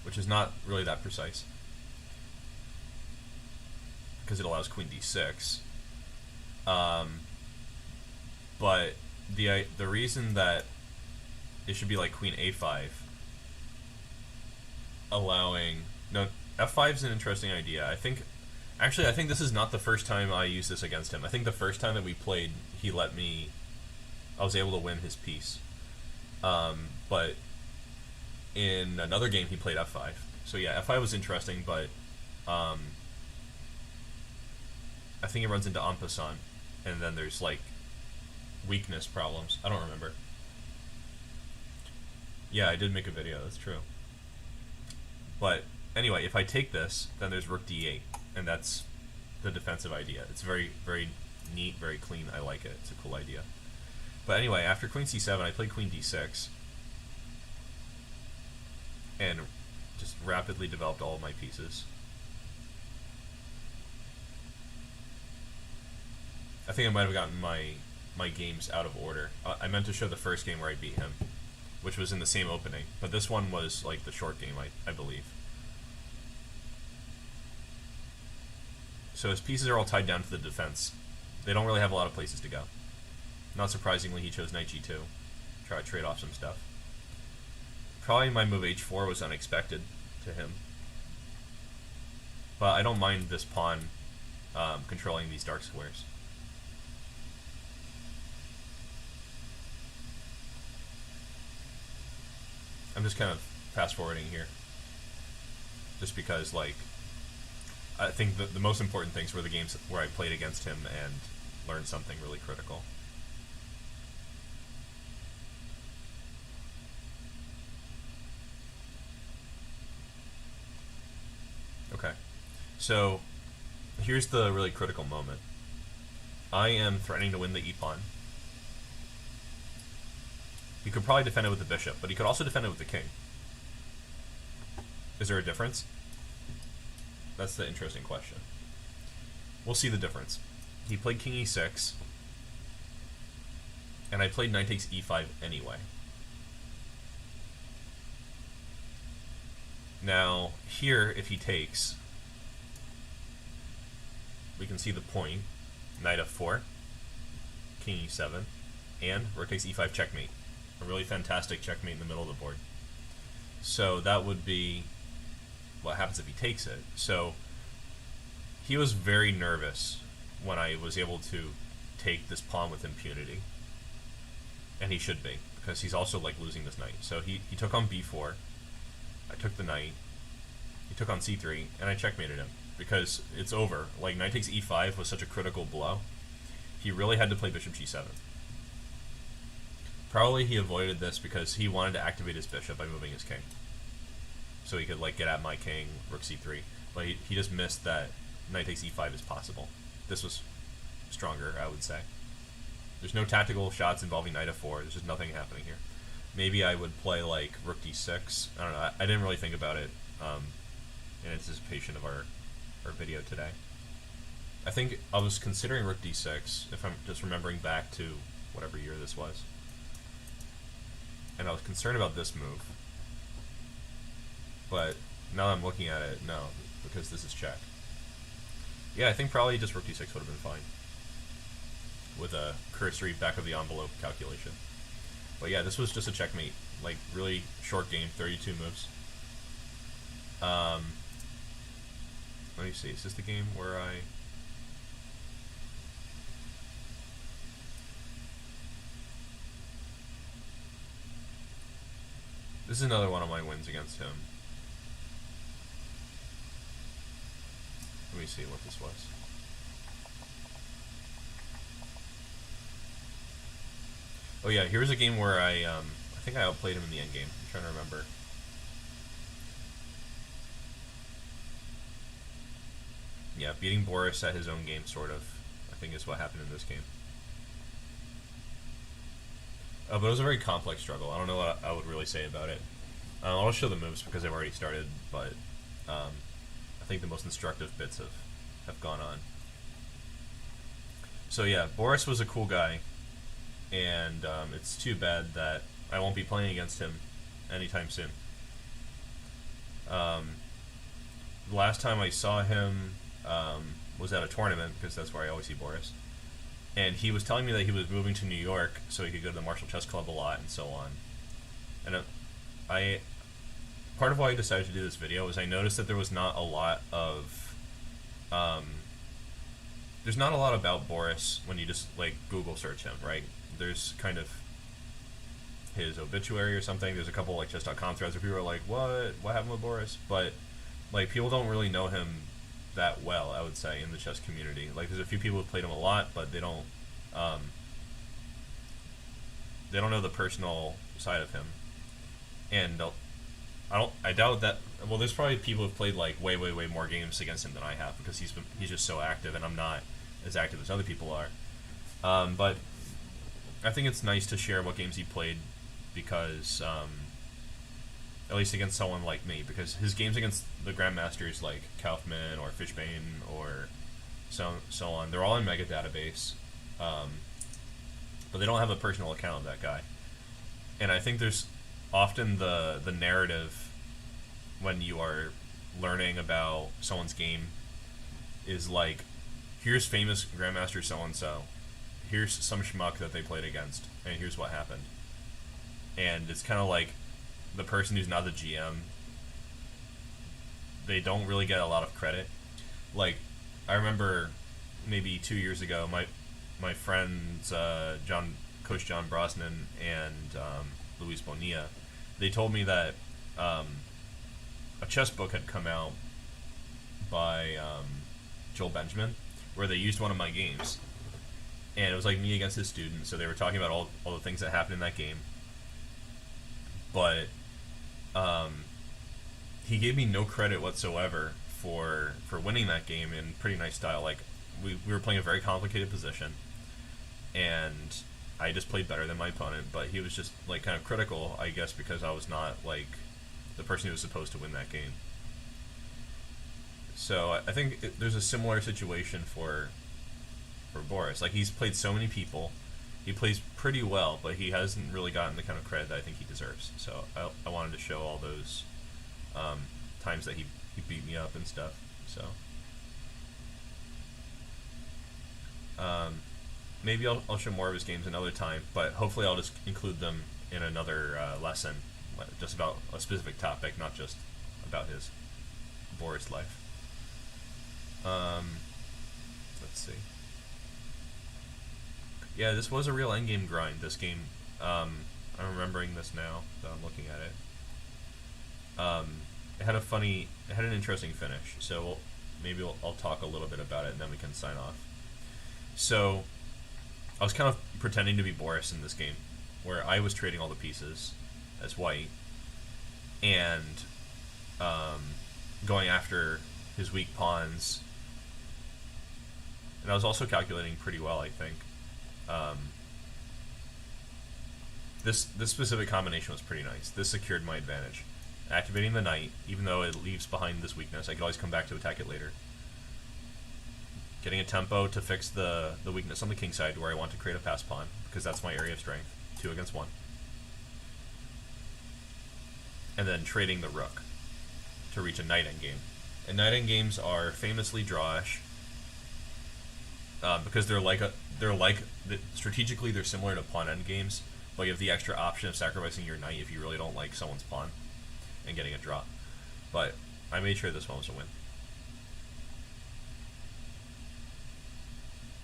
which is not really that precise because it allows queen d6. But the reason that it should be like queen a5, allowing f5 is an interesting idea. I think this is not the first time I used this against him. I think the first time that we played, I was able to win his piece. But in another game, he played f5. So yeah, f5 was interesting, but I think it runs into en passant, and then there's like weakness problems. I don't remember. Yeah, I did make a video, that's true. But anyway, if I take this, then there's rook d8, and that's the defensive idea. It's very, very neat, very clean. I like it. It's a cool idea. But anyway, after queen c7, I played queen d6, and just rapidly developed all of my pieces. I think I might have gotten my games out of order. I meant to show the first game where I beat him, which was in the same opening, but this one was like the short game, I believe. So his pieces are all tied down to the defense. They don't really have a lot of places to go. Not surprisingly, he chose knight g2. Try to trade off some stuff. Probably my move h4 was unexpected to him. But I don't mind this pawn controlling these dark squares. I'm just kind of fast forwarding here, just because, like, I think the most important things were the games where I played against him and learned something really critical. Okay, so here's the really critical moment. I am threatening to win the e-pawn. He could probably defend it with the bishop, but he could also defend it with the king. Is there a difference? That's the interesting question. We'll see the difference. He played king e6, and I played knight takes e5 anyway. Now, here, if he takes, we can see the point, knight f4, king e7, and rook takes e5 checkmate. A really fantastic checkmate in the middle of the board. So that would be what happens if he takes it. So he was very nervous when I was able to take this pawn with impunity. And he should be, because he's also like losing this knight. So he took on b4, I took the knight, he took on c3, and I checkmated him, because it's over. Like, knight takes e5 was such a critical blow. He really had to play bishop g7. Probably he avoided this because he wanted to activate his bishop by moving his king, so he could like get at my king, rook c3. But he just missed that knight takes e5 is possible. This was stronger, I would say. There's no tactical shots involving knight f4. There's just nothing happening here. Maybe I would play like rook d6. I don't know. I didn't really think about it in anticipation of our video today. I think I was considering rook d6, if I'm just remembering back to whatever year this was. And I was concerned about this move. But now I'm looking at it, no, because this is check. Yeah, I think probably just rook d6 would have been fine with a cursory back of the envelope calculation. But yeah, this was just a checkmate. Like, really short game, 32 moves. Let me see, is this the game where I... This is another one of my wins against him. Let me see what this was. Oh yeah, here's a game where I think I outplayed him in the endgame. I'm trying to remember. Yeah, beating Boris at his own game, sort of, I think is what happened in this game. But it was a very complex struggle. I don't know what I would really say about it. I'll show the moves because they've already started, but I think the most instructive bits have gone on. So yeah, Boris was a cool guy, and it's too bad that I won't be playing against him anytime soon. The last time I saw him was at a tournament, because that's where I always see Boris. And he was telling me that he was moving to New York so he could go to the Marshall Chess Club a lot and so on. And part of why I decided to do this video is I noticed that there was not a lot of there's not a lot about Boris when you just like Google search him, right? There's kind of his obituary or something. There's a couple like chess.com threads where people are like, what happened with Boris? But like people don't really know him that well, I would say, in the chess community. Like there's a few people who played him a lot, but they don't know the personal side of him. And I doubt that. Well, there's probably people who've played like way more games against him than I have, because he's just so active, and I'm not as active as other people are. But I think it's nice to share what games he played, because at least against someone like me, because his games against the grandmasters like Kaufman or Fishbane or so on, they're all in Mega Database, but they don't have a personal account of that guy. And I think there's often the narrative when you are learning about someone's game is like, here's famous grandmaster so-and-so, here's some schmuck that they played against, and here's what happened. And it's kind of like the person who's not the GM, they don't really get a lot of credit. Like, I remember maybe 2 years ago, my friends Coach John Brosnan and Luis Bonilla, they told me that a chess book had come out by Joel Benjamin, where they used one of my games, and it was like me against his student. So they were talking about all the things that happened in that game, but he gave me no credit whatsoever for winning that game in pretty nice style. Like we were playing a very complicated position, and I just played better than my opponent, but he was just like kind of critical, I guess, because I was not like the person who was supposed to win that game. So I think there's a similar situation for Boris. Like, he's played so many people, he plays pretty well, but he hasn't really gotten the kind of credit that I think he deserves. So I wanted to show all those times that he beat me up and stuff. So maybe I'll show more of his games another time, but hopefully I'll just include them in another lesson, just about a specific topic, not just about his Boris life. Let's see. Yeah, this was a real endgame grind, this game. I'm remembering this now that I'm looking at it. It had an interesting finish, so maybe I'll talk a little bit about it, and then we can sign off. So I was kind of pretending to be Boris in this game, where I was trading all the pieces as white, and going after his weak pawns. And I was also calculating pretty well, I think. This specific combination was pretty nice. This secured my advantage. Activating the knight, even though it leaves behind this weakness, I could always come back to attack it later. Getting a tempo to fix the weakness on the king side, where I want to create a pass pawn, because that's my area of strength. 2 against 1. And then trading the rook to reach a knight endgame. And knight endgames are famously drawish, because strategically they're similar to pawn endgames, but you have the extra option of sacrificing your knight if you really don't like someone's pawn and getting a draw. But I made sure this one was a win.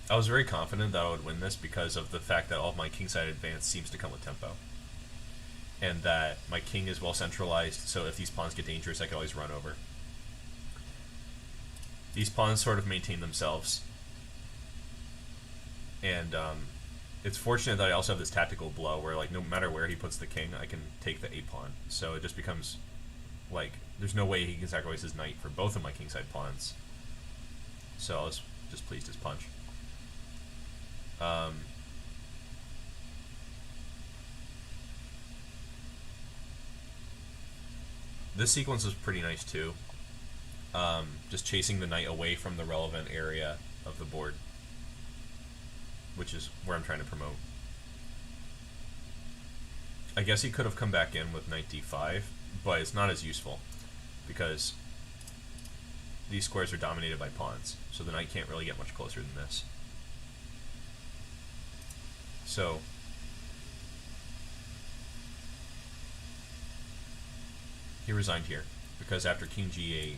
I was very confident that I would win this because of the fact that all of my kingside advance seems to come with tempo. And that my king is well centralized, so if these pawns get dangerous, I can always run over. These pawns sort of maintain themselves. And it's fortunate that I also have this tactical blow where, like, no matter where he puts the king, I can take the a-pawn. So it just becomes, like, there's no way he can sacrifice his knight for both of my kingside pawns. So I was just pleased as punch. This sequence is pretty nice too. Just chasing the knight away from the relevant area of the board, which is where I'm trying to promote. I guess he could have come back in with knight d5, but it's not as useful because these squares are dominated by pawns, so the knight can't really get much closer than this. So he resigned here because after king g8,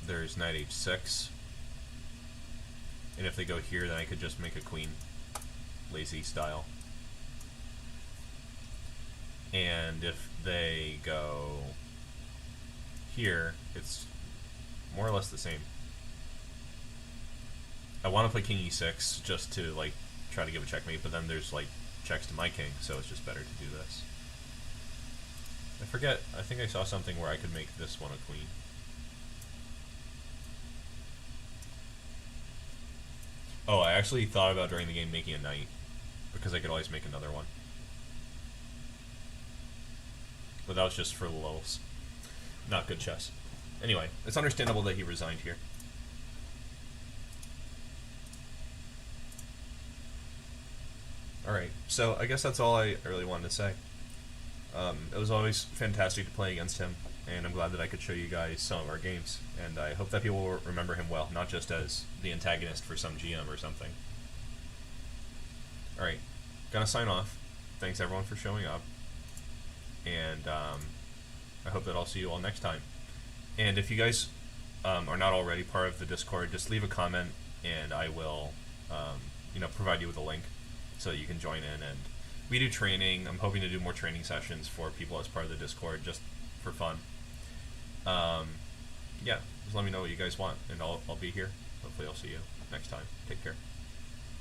there's knight h6, and if they go here, then I could just make a queen, lazy style. And if they go here, it's more or less the same. I want to play king e6 just to, like, try to give a checkmate, but then there's, like, checks to my king, so it's just better to do this. I forget, I think I saw something where I could make this one a queen. Oh, I actually thought about during the game making a knight, because I could always make another one. But that was just for lulz. Not good chess. Anyway, it's understandable that he resigned here. Alright, so I guess that's all I really wanted to say. It was always fantastic to play against him, and I'm glad that I could show you guys some of our games, and I hope that people will remember him well, not just as the antagonist for some GM or something. Alright, gonna sign off. Thanks everyone for showing up, and I hope that I'll see you all next time. And if you guys are not already part of the Discord, just leave a comment, and I will provide you with a link so that you can join in. And we do training. I'm hoping to do more training sessions for people as part of the Discord, just for fun. Yeah, just let me know what you guys want, and I'll be here. Hopefully I'll see you next time. Take care.